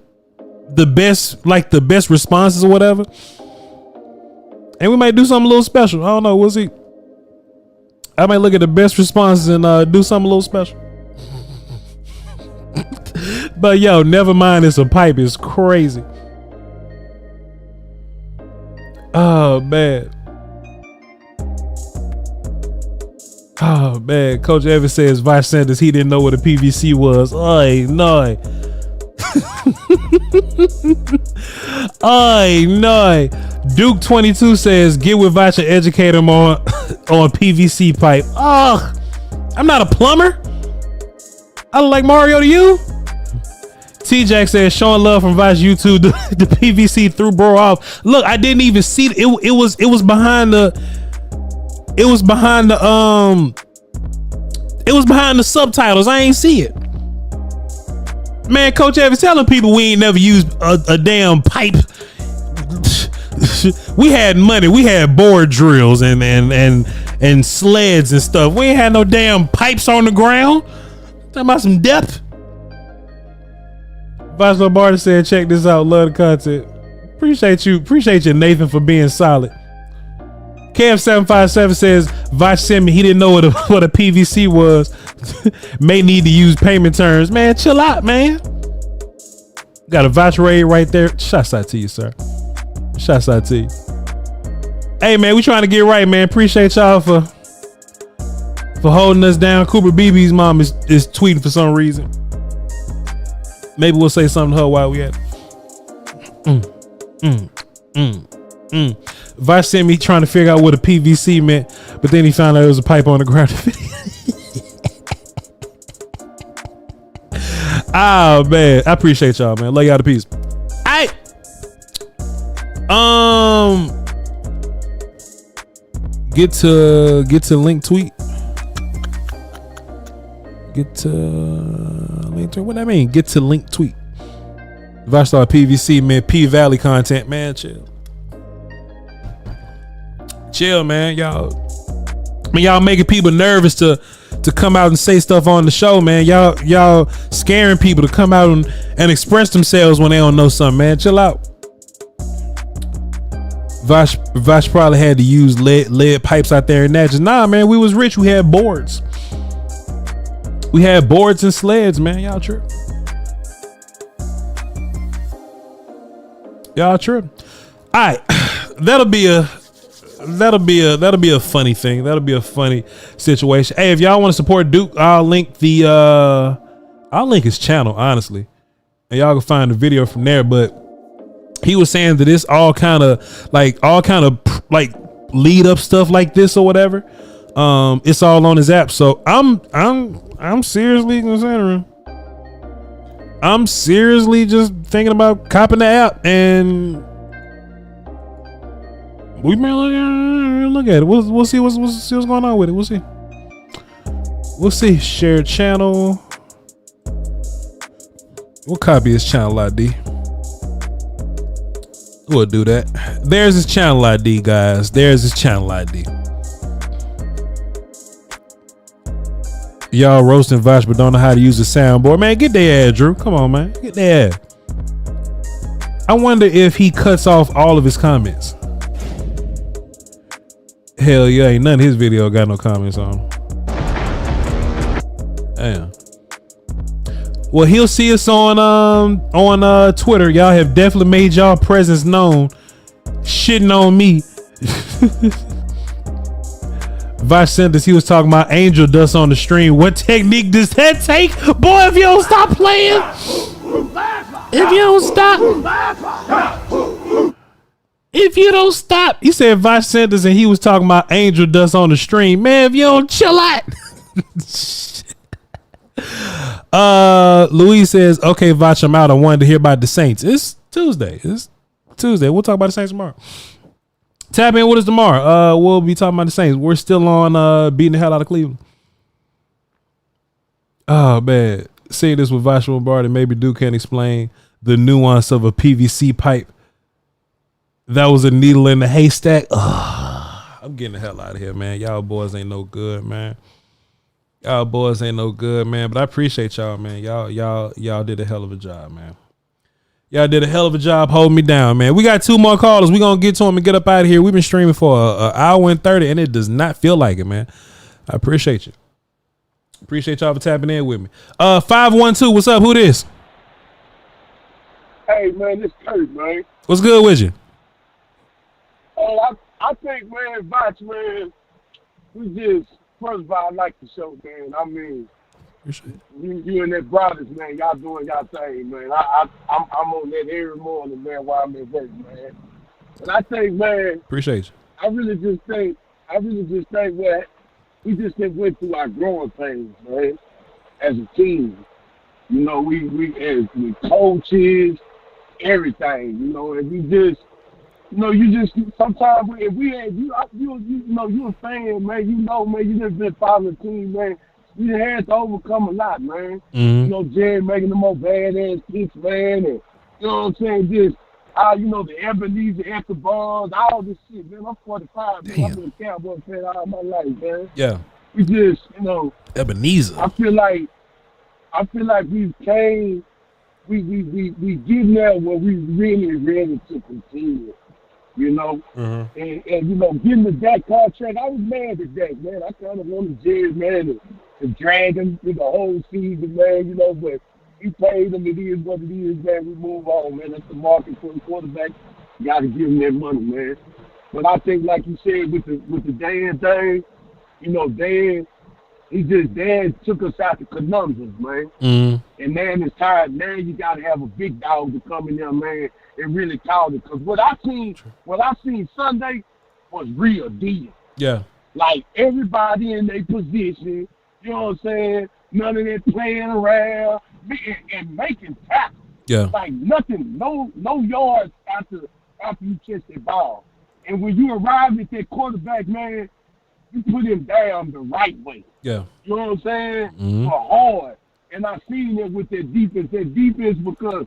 best responses or whatever, and we might do something a little special. I don't know. We'll see. I might look at the best responses and do something a little special. But yo, never mind. It's a pipe. It's crazy. Oh man. Oh man. Coach Evans says Voch Sanders, he didn't know what a PVC was. Oy, no. Oy, no. Duke 22 says get with Voch and educate him on PVC pipe. Oh, I'm not a plumber. I look like Mario to you. T-Jack says showing love from Voch YouTube. The PVC threw bro off. Look, I didn't even see it. It was behind the subtitles. I ain't see it. Man, Coach Evans telling people we ain't never used a damn pipe. We had money. We had board drills and sleds and stuff. We ain't had no damn pipes on the ground. Talking about some depth. Voch Lombardi said, check this out. Love the content. Appreciate you, Nathan, for being solid. KF757 says, Voch sent me. He didn't know what a PVC was. May need to use payment terms. Man, chill out, man. Got a Voch raid right there. Shouts out to you, sir. Shouts out to you. Hey, man, we trying to get right, man. Appreciate y'all for holding us down. Cooper BB's mom is tweeting for some reason. Maybe we'll say something to her while we at it. Voch sent me trying to figure out what a PVC meant, but then he found out it was a pipe on the ground. Oh man, I appreciate y'all, man. Love y'all to peace. Alright. Get to link tweet. Get to link tweet. What that mean? Get to link tweet. If I start PVC, man, P Valley content, man, chill. Chill, man. Y'all making people nervous to come out and say stuff on the show, man. Y'all scaring people to come out and express themselves when they don't know something, man. Chill out. Voch probably had to use lead pipes out there and that. Just nah, man. We was rich. We had boards. We had boards and sleds, man. Y'all trip. Y'all trip. All right, that'll be a funny thing. That'll be a funny situation. Hey, if y'all want to support Duke, I'll link his channel, honestly, and y'all can find the video from there. But he was saying that it's all kind of like lead up stuff like this or whatever. It's all on his app. So I'm seriously considering. I'm seriously just thinking about copping the app, and we may look at it. We'll see what's going on with it. We'll see. Share channel. We'll copy his channel ID. We'll do that. There's his channel ID, guys. There's his channel ID. Y'all roasting Voch but don't know how to use the soundboard. Man, get their ass, Drew. Come on, man. Get their ass. I wonder if he cuts off all of his comments. Hell yeah, ain't none of his video got no comments on. Damn. Well, he'll see us on Twitter. Y'all have definitely made y'all presence known. Shitting on me. Voch sent us. He was talking about angel dust on the stream. What technique does that take? Boy, if you don't stop playing. If you don't stop. He said Voch sent us and he was talking about angel dust on the stream. Man, if you don't chill out. Louise says, okay, Voch, I'm out. I wanted to hear about the Saints. It's Tuesday. We'll talk about the Saints tomorrow. Tap in with us tomorrow. We'll be talking about the Saints. We're still on beating the hell out of Cleveland. Oh man, seeing this with Voch Lombardi, maybe Duke can explain the nuance of a PVC pipe. That was a needle in the haystack. I'm getting the hell out of here, man. Y'all boys ain't no good, man. But I appreciate y'all, man. Y'all did a hell of a job, man. Y'all did a hell of a job holding me down, man. We got 2 more callers. We're going to get to them and get up out of here. We've been streaming for an hour and 30, and it does not feel like it, man. I appreciate you. Appreciate y'all for tapping in with me. 512, what's up? Who this?
Hey, man, this Kurt, man.
What's good with you?
I think, man, Voch, man, first of all, I like the show, man. I mean, you and that brothers, man, y'all doing y'all thing, man. I'm on that every morning, man, while I'm at work, man. And I think, man,
appreciate you.
I really just think that we just went through our growing pains, man, as a team. You know, we as coaches, everything, you know, and we just, you know, you just sometimes if we had you know, you a fan, man, you know, man, you just been following the team, man. We had to overcome a lot, man.
Mm-hmm.
You know, Jerry making the most badass kicks, man, and you know what I'm saying? Just, you know, the Ebenezer after balls, all this shit, man. I'm 45, man. I've been a Cowboys fan all my life, man.
Yeah.
We just, you know,
Ebenezer.
I feel like we came, we getting there where we really ready to continue. You know, and you know, getting the Dak contract, I was mad at Dak, man. I kind of wanted Jerry, man, to drag him through the whole season, man. You know, but he paid him. It is what it is, man. We move on, man. That's the market for the quarterback. You got to give him that money, man. But I think, like you said, with the Dan thing, you know, Dan took us out the conundrums, man. and man is tired. Now you got to have a big dog to come in there, man, and really call it. Because what I seen Sunday was real deal.
Yeah.
Like everybody in their position, you know what I'm saying? None of that playing around and making tackles.
Yeah.
Like nothing, no yards after you catch the ball. And when you arrive at that quarterback, man, you put him down the right way.
Yeah.
You know what I'm saying?
Mm-hmm.
Hard. And I seen it with that defense. That defense, because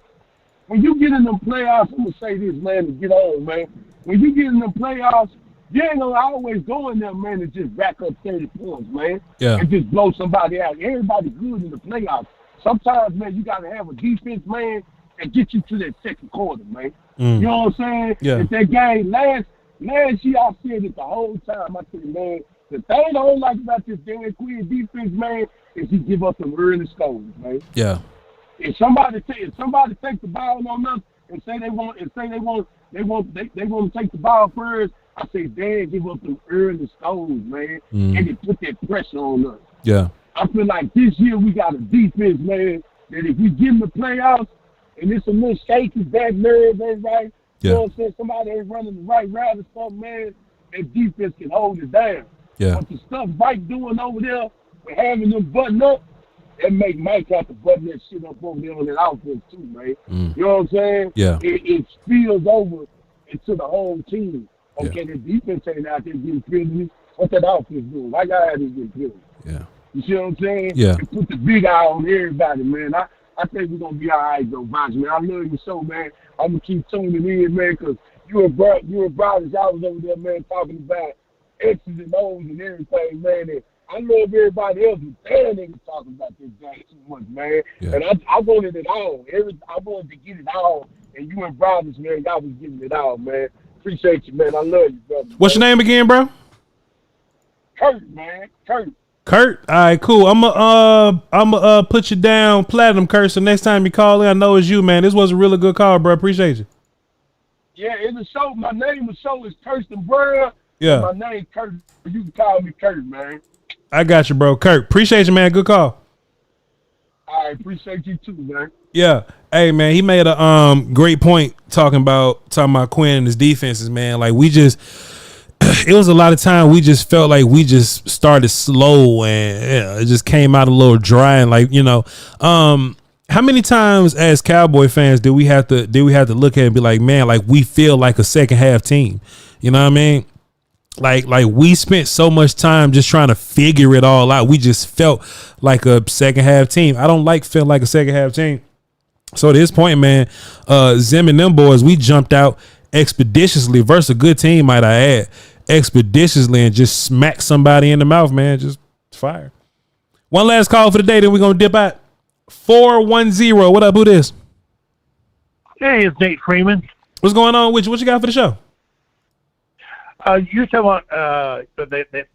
when you get in the playoffs, I'm going to say this, man, to get on, man. When you get in the playoffs, you ain't going to always go in there, man, and just rack up 30 points, man.
Yeah.
And just blow somebody out. Everybody good in the playoffs. Sometimes, man, you got to have a defense, man, and get you to that second quarter, man.
Mm.
You know what I'm saying?
Yeah.
If that game last year, I said it the whole time. I said, man, the thing I don't like about this Dan Quinn defense, man, is he give us some early scores, man.
Yeah.
If somebody takes the ball on us and say they want to take the ball first, I say, Dan, give us some early scores, man, and it put that pressure on us.
Yeah.
I feel like this year we got a defense, man, that if we get in the playoffs and it's a little shaky, back nerve ain't right, you know what I'm saying, somebody ain't running the right route or something, man, that defense can hold it down.
Yeah.
But the stuff Mike doing over there, with having them button up, it make Mike have to button that shit up over there on that offense too, man. You know what I'm saying?
Yeah.
It spills over into the whole team. Okay, the defense ain't out there getting finished. What that offense doing? Why y'all have this getting finished?
Yeah.
You see what I'm saying?
Yeah.
And put the big eye on everybody, man. I think we're going to be all right, though, Voch, man. I love you so, man. I'm going to keep tuning in, man, because you and brothers, y'all was over there, man, talking about X's and O's and everything, man. And I love everybody else, but damn, they was talking about this guy too much, man.
Yeah.
And I wanted it all. I wanted to get it all. And you and brothers, man, y'all was getting it all, man. Appreciate you, man. I love you, brother.
What's your name again, bro?
Kurt, man. Kurt.
Kurt, all right, cool. I'm put you down platinum, Kurt. So next time you call in, I know it's you, man. This was a really good call, bro. Appreciate you.
Yeah, it's a show. My name of the show is Kirsten Burr.
Yeah.
My name Kurt. You can call me Kurt, man.
I got you, bro. Kurt, appreciate you, man. Good call.
I appreciate you too, man.
Yeah. Hey, man, he made a great point talking about Quinn and his defenses, man. Like it was a lot of time we just felt like we just started slow and it just came out a little dry and how many times as Cowboy fans do we have to look at it and be like, man, like we feel like a second half team. You know what I mean? Like we spent so much time just trying to figure it all out. We just felt like a second half team. I don't feel like a second half team. So at this point, man, Zim and them boys, we jumped out expeditiously versus a good team, might I add, expeditiously and just smacked somebody in the mouth, man. Just fire. One last call for the day, then we're going to dip out. 410. What up? Who this?
Hey, it's Nate Freeman.
What's going on with you? What you got for the show?
You're talking about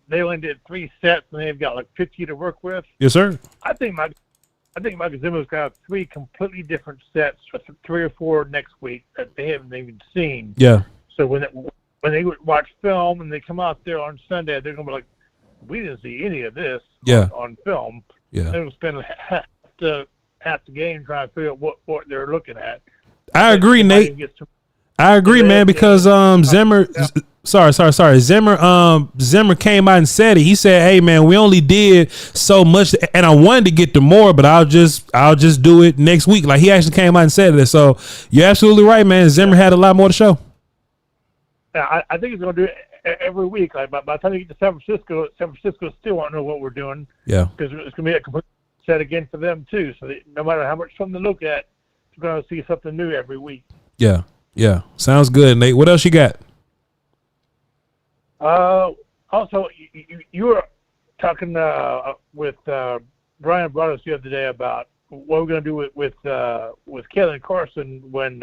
they only did 3 sets and they've got like 50 to work with.
Yes, sir.
I think Mike Zimmer's got 3 completely different sets, 3 or 4 next week that they haven't even seen.
Yeah.
So when they watch film and they come out there on Sunday, they're gonna be like, "We didn't see any of this on film."
Yeah.
They'll spend half the game trying to figure out what they're looking at.
I agree, Nate. I agree, man, because Zimmer. Sorry. Zimmer came out and said it. He said, "Hey, man, we only did so much, and I wanted to get to more, but I'll just do it next week." Like he actually came out and said it. So you're absolutely right, man. Zimmer had a lot more to show.
I think he's going to do it every week. Like by the time you get to San Francisco still won't know what we're doing.
Yeah,
because it's going to be a complete set again for them too. So no matter how much film they look at, you're going to see something new every week.
Yeah. Sounds good, Nate. What else you got?
Also, you were talking with Brian brought us the other day about what we're going to do with Kellen Carson when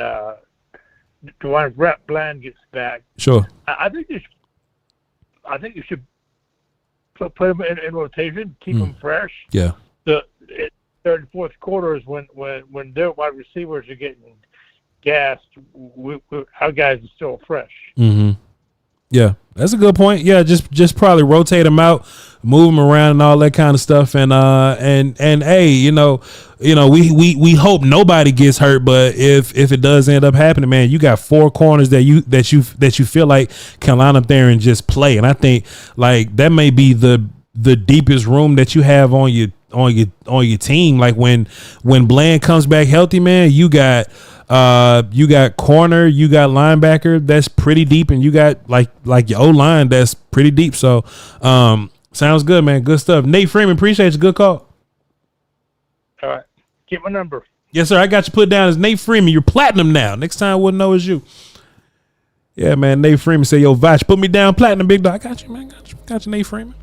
Dwayne Bland gets back.
Sure.
I think you should put him in rotation, keep him fresh.
Yeah.
The third and fourth quarters when their wide receivers are getting gassed, our guys are still fresh.
Mm-hmm. Yeah, That's a good point. Yeah, just probably rotate them out, move them around, and all that kind of stuff. And hey, you know, we hope nobody gets hurt, but if it does end up happening, man, you got 4 corners that you feel like can line up there and just play. And I think like that may be the deepest room that you have on your team. Like when Bland comes back healthy, man, you got corner, you got linebacker that's pretty deep, and you got like your O-line that's pretty deep. So sounds good, man. Good stuff. Nate Freeman, appreciate you. Good call.
All right. Get my number.
Yes, sir. I got you put down as Nate Freeman. You're platinum now. Next time we'll know it's you. Yeah, man. Nate Freeman say, yo, Voch, put me down platinum, big dog. I got you, man. Got you, Nate Freeman.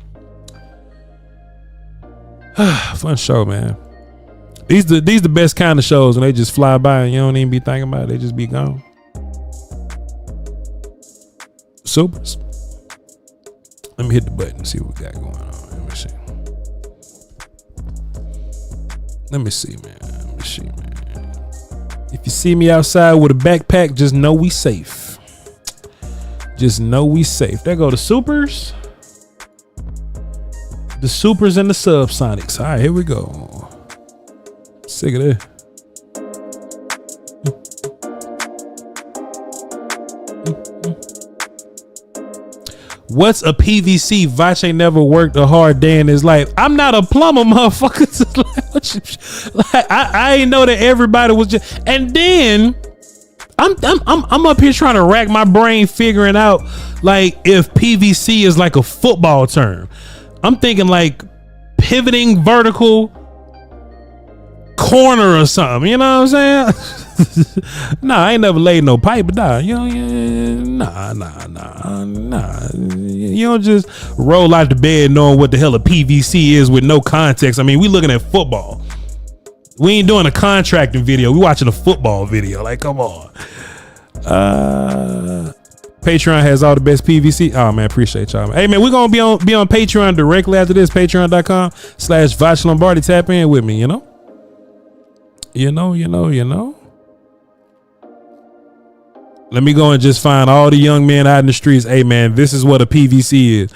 Fun show, man. These the best kind of shows when they just fly by and you don't even be thinking about it. They just be gone. Supers. Let me hit the button and see what we got going on. Let me see, man. If you see me outside with a backpack, just know we safe. There go the Supers. The Supers and the Subsonics. All right, here we go. Sick of this. What's a PVC? Voch ain't never worked a hard day in his life. I'm not a plumber, motherfucker. I ain't know that everybody was just. And then I'm up here trying to rack my brain figuring out like if PVC is like a football term. I'm thinking like pivoting vertical corner or something, you know what I'm saying? Nah, I ain't never laid no pipe, but nah, you know, nah. You don't just roll out the bed knowing what the hell a PVC is with no context. I mean, we looking at football. We ain't doing a contracting video. We watching a football video. Like, come on. Patreon has all the best PVC. Oh man, appreciate y'all. Hey man, we're gonna be on Patreon directly after this. Patreon.com/Voch Lombardi. Tap in with me, you know. Let me go and just find all the young men out in the streets. Hey man, this is what a PVC is.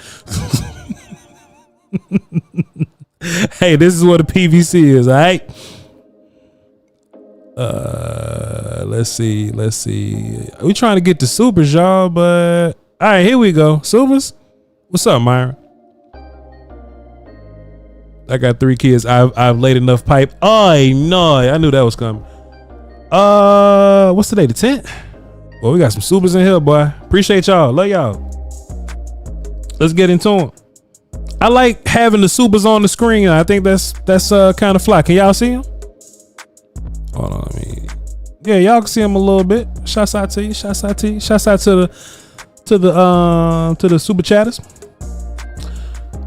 Hey, this is what a PVC is, all right? Let's see. We trying to get the Supers, y'all, but all right, here we go. Supers, what's up, Myron? I got 3 kids. I've laid enough pipe. Oh no, I knew that was coming. What's today? The 10th? Well, we got some Supers in here, boy. Appreciate y'all. Love y'all. Let's get into them. I like having the Supers on the screen. I think that's kind of fly. Can y'all see them? Hold on, yeah, y'all can see them a little bit. Shouts out to you. Shouts out to the super chatters.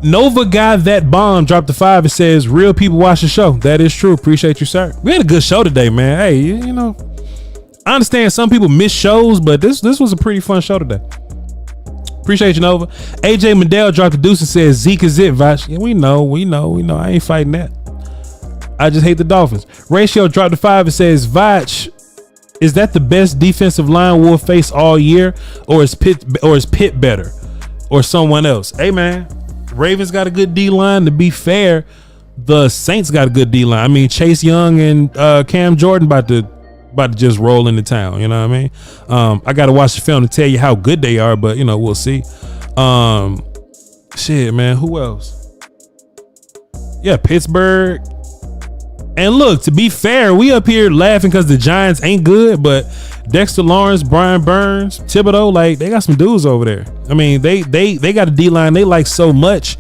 Nova Guy That Bomb dropped the 5. It says real people watch the show. That is true. Appreciate you, sir. We had a good show today, man. Hey, you know, I understand some people miss shows, but this was a pretty fun show today. Appreciate you, Nova. AJ Mandel dropped the deuce and says Zeke is it, Voch. Yeah, we know. I ain't fighting that. I just hate the Dolphins. Ratio dropped the 5 and says Voch, is that the best defensive line we'll face all year, or is Pitt better, or someone else? Hey man, Ravens got a good D line. To be fair, the Saints got a good D line. I mean, Chase Young and Cam Jordan about to just roll into town. You know what I mean? I got to watch the film to tell you how good they are, but you know, we'll see. Shit, man, who else? Yeah, Pittsburgh. And look, to be fair, we up here laughing because the Giants ain't good, but Dexter Lawrence, Brian Burns, Thibodeau, like they got some dudes over there. I mean, they got a D line they like so much.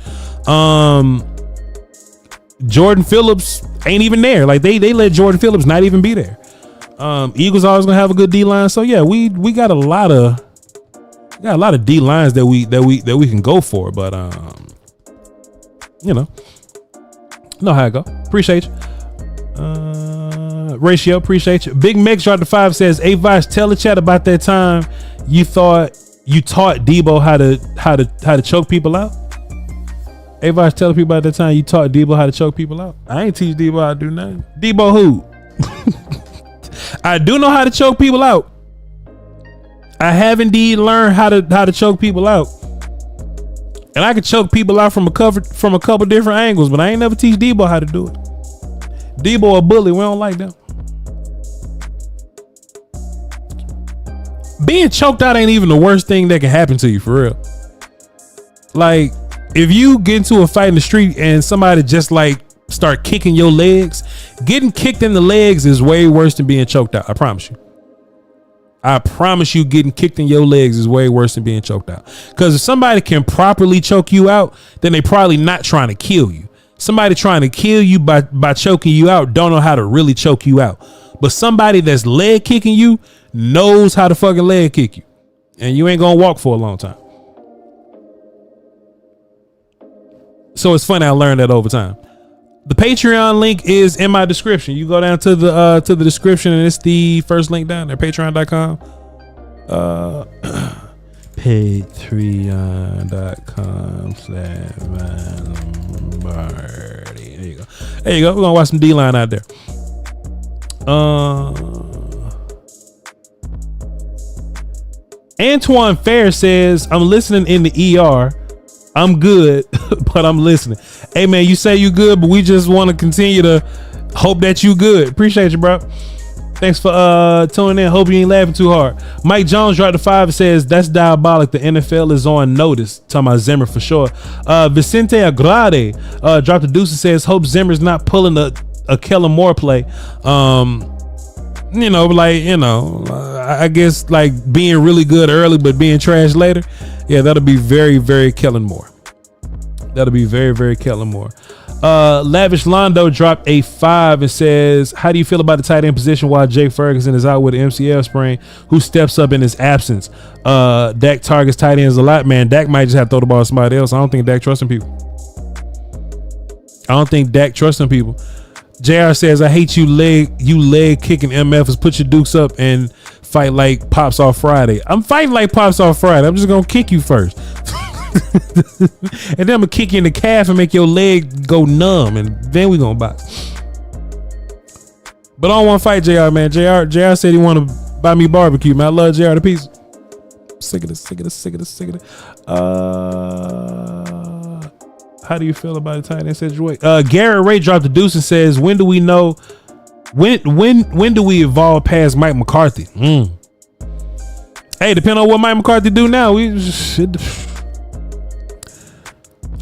Jordan Phillips ain't even there. Like they let Jordan Phillips not even be there. Eagles always gonna have a good D line. So yeah, we got a lot of D lines that we can go for, but you know how it go. Appreciate you. Ratio, appreciate you. Big Mex dropped the 5, says, hey Voch, tell the chat about that time you taught Debo how to choke people out. Hey Voch, tell the people about that time you taught Debo how to choke people out. I ain't teach Debo how to do nothing. Debo who? I do know how to choke people out. I have indeed learned how to choke people out. And I could choke people out from a couple different angles, but I ain't never teach Debo how to do it. Debo a bully. We don't like them. Being choked out ain't even the worst thing that can happen to you, for real. Like, if you get into a fight in the street and somebody just like start kicking your legs, getting kicked in the legs is way worse than being choked out. I promise you. I promise you, getting kicked in your legs is way worse than being choked out. Because if somebody can properly choke you out, then they probably not trying to kill you. Somebody trying to kill you by choking you out don't know how to really choke you out. But somebody that's leg kicking you knows how to fucking leg kick you. And you ain't gonna walk for a long time. So it's funny, I learned that over time. The Patreon link is in my description. You go down to the description and it's the first link down there, patreon.com. Patreon.com/Lombardi. There you go. There you go. We're gonna watch some D-line out there. Antoine Fair says, I'm listening in the ER. I'm good, but I'm listening. Hey man, you say you good, but we just want to continue to hope that you good. Appreciate you, bro. Thanks for tuning in. Hope you ain't laughing too hard. Mike Jones dropped the 5 and says, that's diabolic. The NFL is on notice. Talking about Zimmer for sure. Vicente Agrade dropped the deuce and says, hope Zimmer's not pulling a Kellen Moore play. I guess like being really good early but being trash later. Yeah, that'll be very, very Kellen Moore. That'll be very, very Kellen Moore. Lavish Londo dropped a 5 and says, how do you feel about the tight end position while Jake Ferguson is out with an MCL sprain? Who steps up in his absence? Dak targets tight ends a lot, man. Dak might just have to throw the ball to somebody else. I don't think Dak trusts people. JR says, I hate you leg kicking MFs. Put your dukes up and fight like Pops off Friday. I'm fighting like Pops off Friday. I'm just gonna kick you first. And then I'm gonna kick you in the calf and make your leg go numb, and then we gonna box. But I don't want to fight JR, man. JR said he want to buy me barbecue, man. I love JR to pieces. Sick of this. How do you feel about the tight end situation? Garrett Ray dropped the deuce and says, when do we know? When do we evolve past Mike McCarthy? Hey, depending on what Mike McCarthy do now,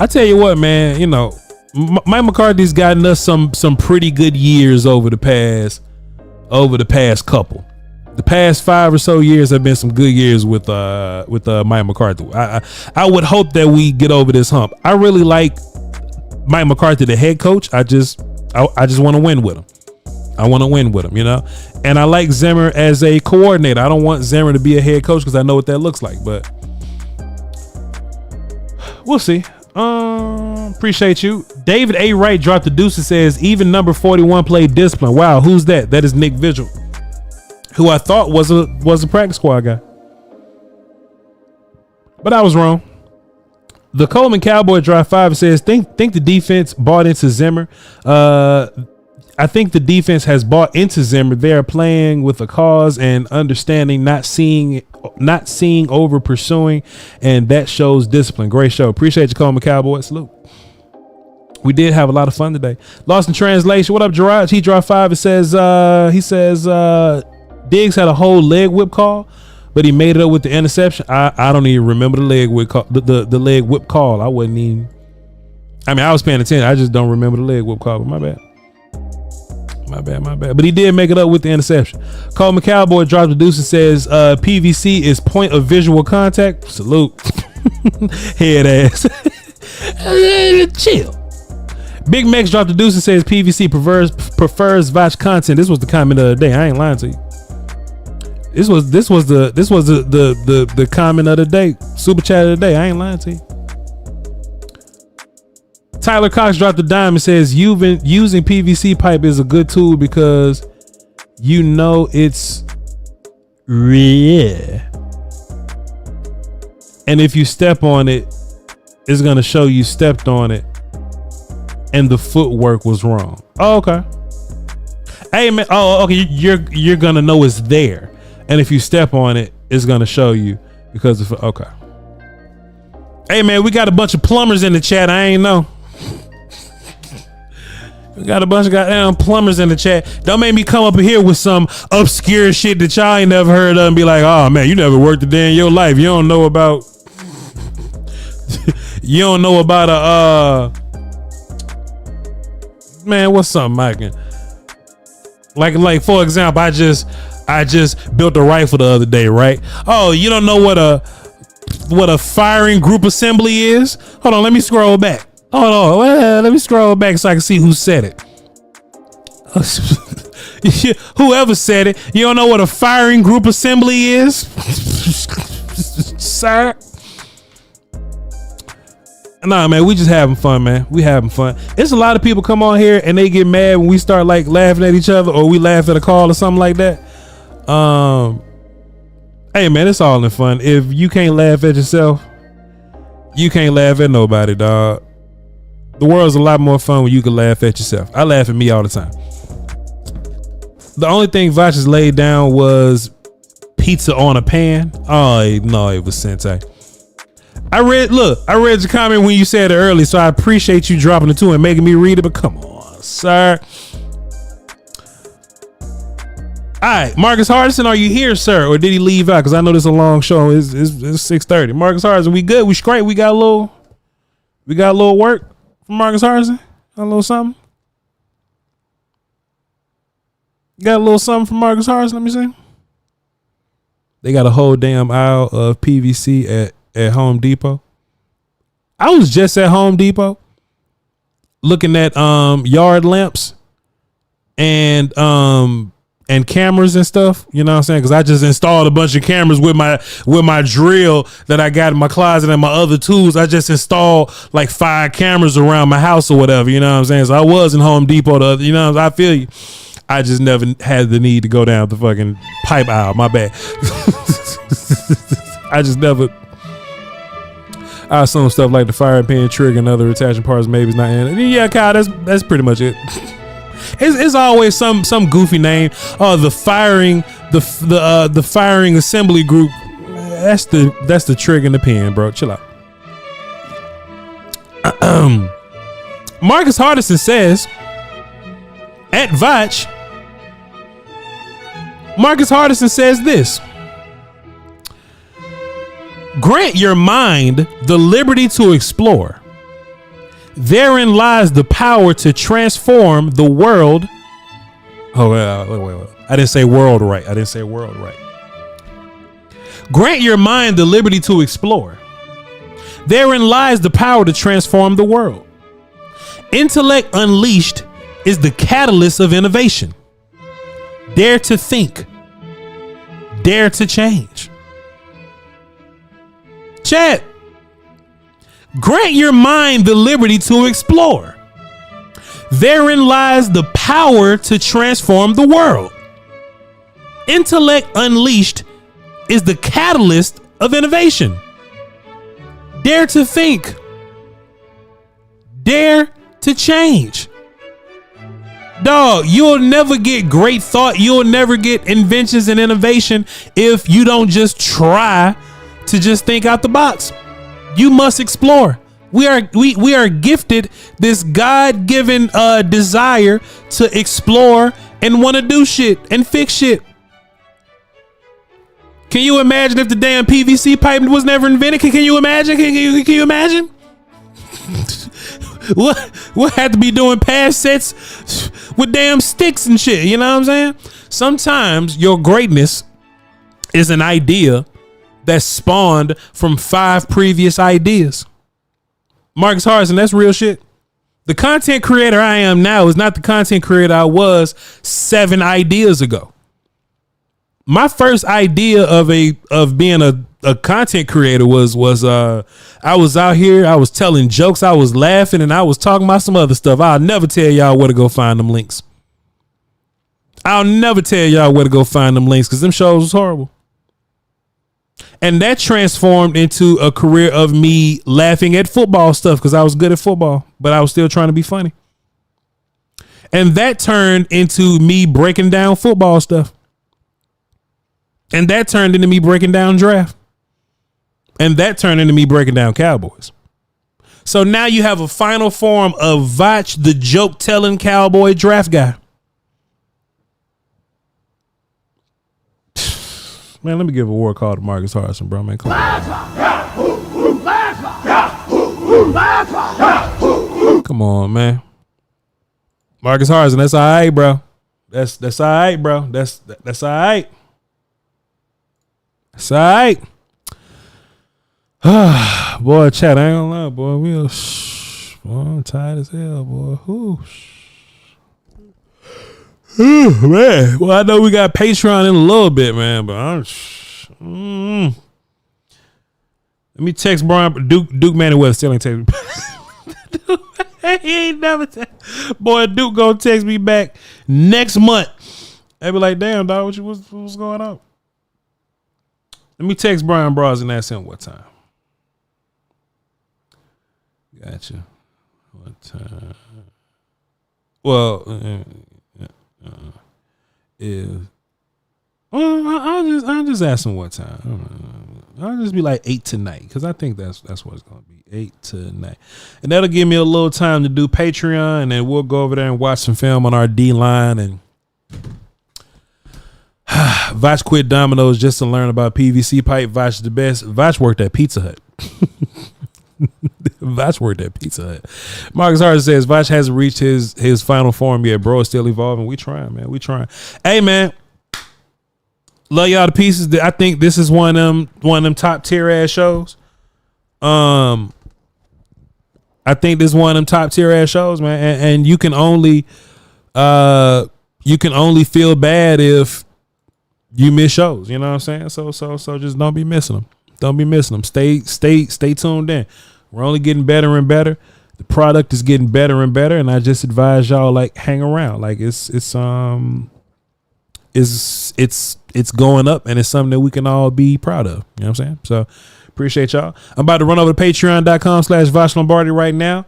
I tell you what, man. You know, Mike McCarthy's gotten us some pretty good years over the past couple. The past 5 or so years have been some good years with Mike McCarthy. I would hope that we get over this hump. I really like Mike McCarthy, the head coach. I just want to win with him. You know? And I like Zimmer as a coordinator. I don't want Zimmer to be a head coach because I know what that looks like, but we'll see. Appreciate you. David A. Wright dropped the deuce and says, even number 41 played discipline. Wow, who's that? That is Nick Vigil, who I thought was a practice squad guy. But I was wrong. The Coleman Cowboy dropped 5 and says, think the defense bought into Zimmer. I think the defense has bought into Zimmer. They are playing with a cause and understanding, not seeing over pursuing, and that shows discipline. Great show. Appreciate you, Coleman Cowboy. Salute. We did have a lot of fun today. Lost in translation. What up, Gerard? He dropped 5 and says, Diggs had a whole leg whip call, but he made it up with the interception. I don't even remember the leg whip call. The leg whip call. I was paying attention. I just don't remember the leg whip call. But my bad. But he did make it up with the interception. Coleman Cowboy dropped the deuce and says, PVC is point of visual contact. Salute. Head ass. Chill. Big Max dropped the deuce and says PVC prefers Voch content. This was the comment of the day. I ain't lying to you. This was the comment of the day. Super chat of the day. I ain't lying to you. Tyler Cox dropped the dime and says using PVC pipe is a good tool because you know it's real. And if you step on it, it's gonna show you stepped on it and the footwork was wrong. Oh, okay. Hey man, okay, you're gonna know it's there. And if you step on it, it's gonna show you because of okay. Hey man, we got a bunch of plumbers in the chat. I ain't know. We got a bunch of goddamn plumbers in the chat. Don't make me come up here with some obscure shit that y'all ain't never heard of and be like, oh man, you never worked a day in your life. You don't know about you don't know about a man, what's something I can like for example, I just built a rifle the other day, right? Oh, you don't know what a firing group assembly is? Hold on, let me scroll back. Hold on, let me scroll back so I can see who said it. Whoever said it, you don't know what a firing group assembly is? Sir? Nah, man, we just having fun, man. We having fun. It's a lot of people come on here and they get mad when we start like laughing at each other or we laugh at a call or something like that. Hey, man, it's all in fun. If you can't laugh at yourself, you can't laugh at nobody, dog. The world's a lot more fun when you can laugh at yourself. I laugh at me all the time. The only thing Voch has laid down was pizza on a pan. Oh, no, it was Sensei. I read your comment when you said it early, so I appreciate you dropping it too and making me read it, but come on, sir. All right, Marcus Hardison, are you here, sir? Or did he leave out? Because I know this is a long show. It's 6:30. Marcus Hardison, we good? We straight? We got a little work from Marcus Hardison? A little something? Got a little something from Marcus Hardison? Let me see. They got a whole damn aisle of PVC at Home Depot. I was just at Home Depot looking at yard lamps and cameras and stuff, you know what I'm saying? Because I just installed a bunch of cameras with my drill that I got in my closet and my other tools. I just installed like 5 cameras around my house or whatever, you know what I'm saying? So I was in Home Depot, you know, I feel you. I just never had the need to go down the fucking pipe aisle. My bad. I just never. I assume stuff like the firing pin, trigger, and other attaching parts maybe it's not in it. Yeah, Kyle, that's pretty much it. It's always some goofy name. Oh, the firing assembly group. That's the trigger and the pin, bro. Chill out. Marcus Hardison says at Voch. Marcus Hardison says this. Grant your mind the liberty to explore. Therein lies the power to transform the world. Oh, wait. I didn't say world right. Grant your mind the liberty to explore. Therein lies the power to transform the world. Intellect unleashed is the catalyst of innovation. Dare to think. Dare to change. Chat. Grant your mind the liberty to explore. Therein lies the power to transform the world. Intellect unleashed is the catalyst of innovation. Dare to think. Dare to change. Dog, you'll never get great thought. You'll never get inventions and innovation if you don't just try to just think out the box. You must explore. We are gifted this God-given desire to explore and want to do shit and fix shit. Can you imagine if the damn PVC pipe was never invented? Can you imagine? Can you imagine? We'll have to be doing past sets with damn sticks and shit. You know what I'm saying? Sometimes your greatness is an idea that spawned from 5 previous ideas. Marcus Hardison, that's real shit. The content creator I am now is not the content creator I was 7 ideas ago. My first idea of being a content creator was I was out here, I was telling jokes, I was laughing, and I was talking about some other stuff. I'll never tell y'all where to go find them links. I'll never tell y'all where to go find them links because them shows was horrible. And that transformed into a career of me laughing at football stuff because I was good at football, but I was still trying to be funny. And that turned into me breaking down football stuff. And that turned into me breaking down draft. And that turned into me breaking down Cowboys. So now you have a final form of Voch, the joke-telling Cowboy draft guy. Man, let me give a war call to Marcus Harrison, bro. Man, come on. Come on, man. Marcus Harrison, that's all right, bro. That's all right, bro. That's all right. That's all right. Boy, chat, I ain't gonna lie, boy. Boy, I'm tired as hell, boy. Man. Well, I know we got Patreon in a little bit, man, but let me text Brian Duke Manuel still ain't text me. He ain't never boy, Duke gonna text me back next month. They be like, damn, dog, what's going on? Let me text Brian Bros and ask him what time. Gotcha. What time? Well, I'll just ask him what time. I'll just be like 8 tonight because I think that's what it's gonna be, 8 tonight, and that'll give me a little time to do Patreon, and then we'll go over there and watch some film on our D line. And Voch quit Domino's just to learn about PVC pipe. Voch the best. Voch worked at Pizza Hut. Voch worked at Pizza Hut. Marcus Hart says Voch hasn't reached his final form yet. Bro, it's still evolving. We trying, man. We trying. Hey, man. Love y'all to pieces. I think this is one of them top tier ass shows. I think this is one of them top tier ass shows, man. And you can only feel bad if you miss shows. You know what I'm saying? So just don't be missing them. Don't be missing them. Stay tuned in. We're only getting better and better. The product is getting better and better, and I just advise y'all like hang around. Like it's going up, and it's something that we can all be proud of. You know what I'm saying? So appreciate y'all. I'm about to run over to patreon.com/Voch Lombardi right now,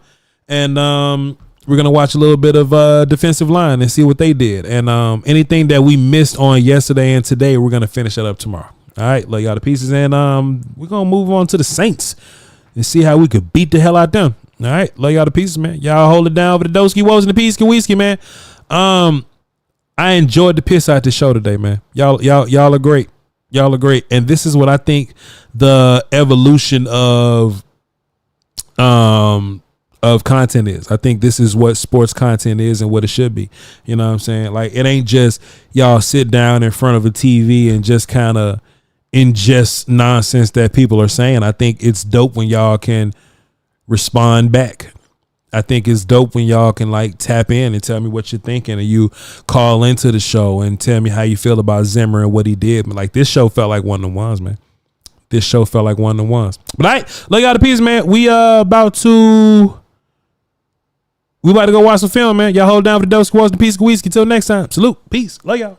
and we're gonna watch a little bit of defensive line and see what they did, and anything that we missed on yesterday and today, we're gonna finish it up tomorrow. All right, love y'all to pieces, and we're gonna move on to the Saints and see how we could beat the hell out them. All right, love y'all to pieces, man. Y'all hold it down for the Doski Woes and the Peasky Whiskey, man. I enjoyed the piss out this show today, man. Y'all are great. Y'all are great, and this is what I think the evolution of content is. I think this is what sports content is and what it should be. You know what I'm saying? Like, it ain't just y'all sit down in front of a TV and just kind of ingest nonsense that people are saying. I think it's dope when y'all can respond back. I think it's dope when y'all can like tap in and tell me what you're thinking, and you call into the show and tell me how you feel about Zimmer and what he did. But like, this show felt like one of the ones, man. This show felt like one of the ones. But all right, love y'all to pieces, man. We about to go watch some film, man. Y'all hold down for the Doski Woes and the Peasky Whiskey. Till next time. Salute. Peace. Love y'all.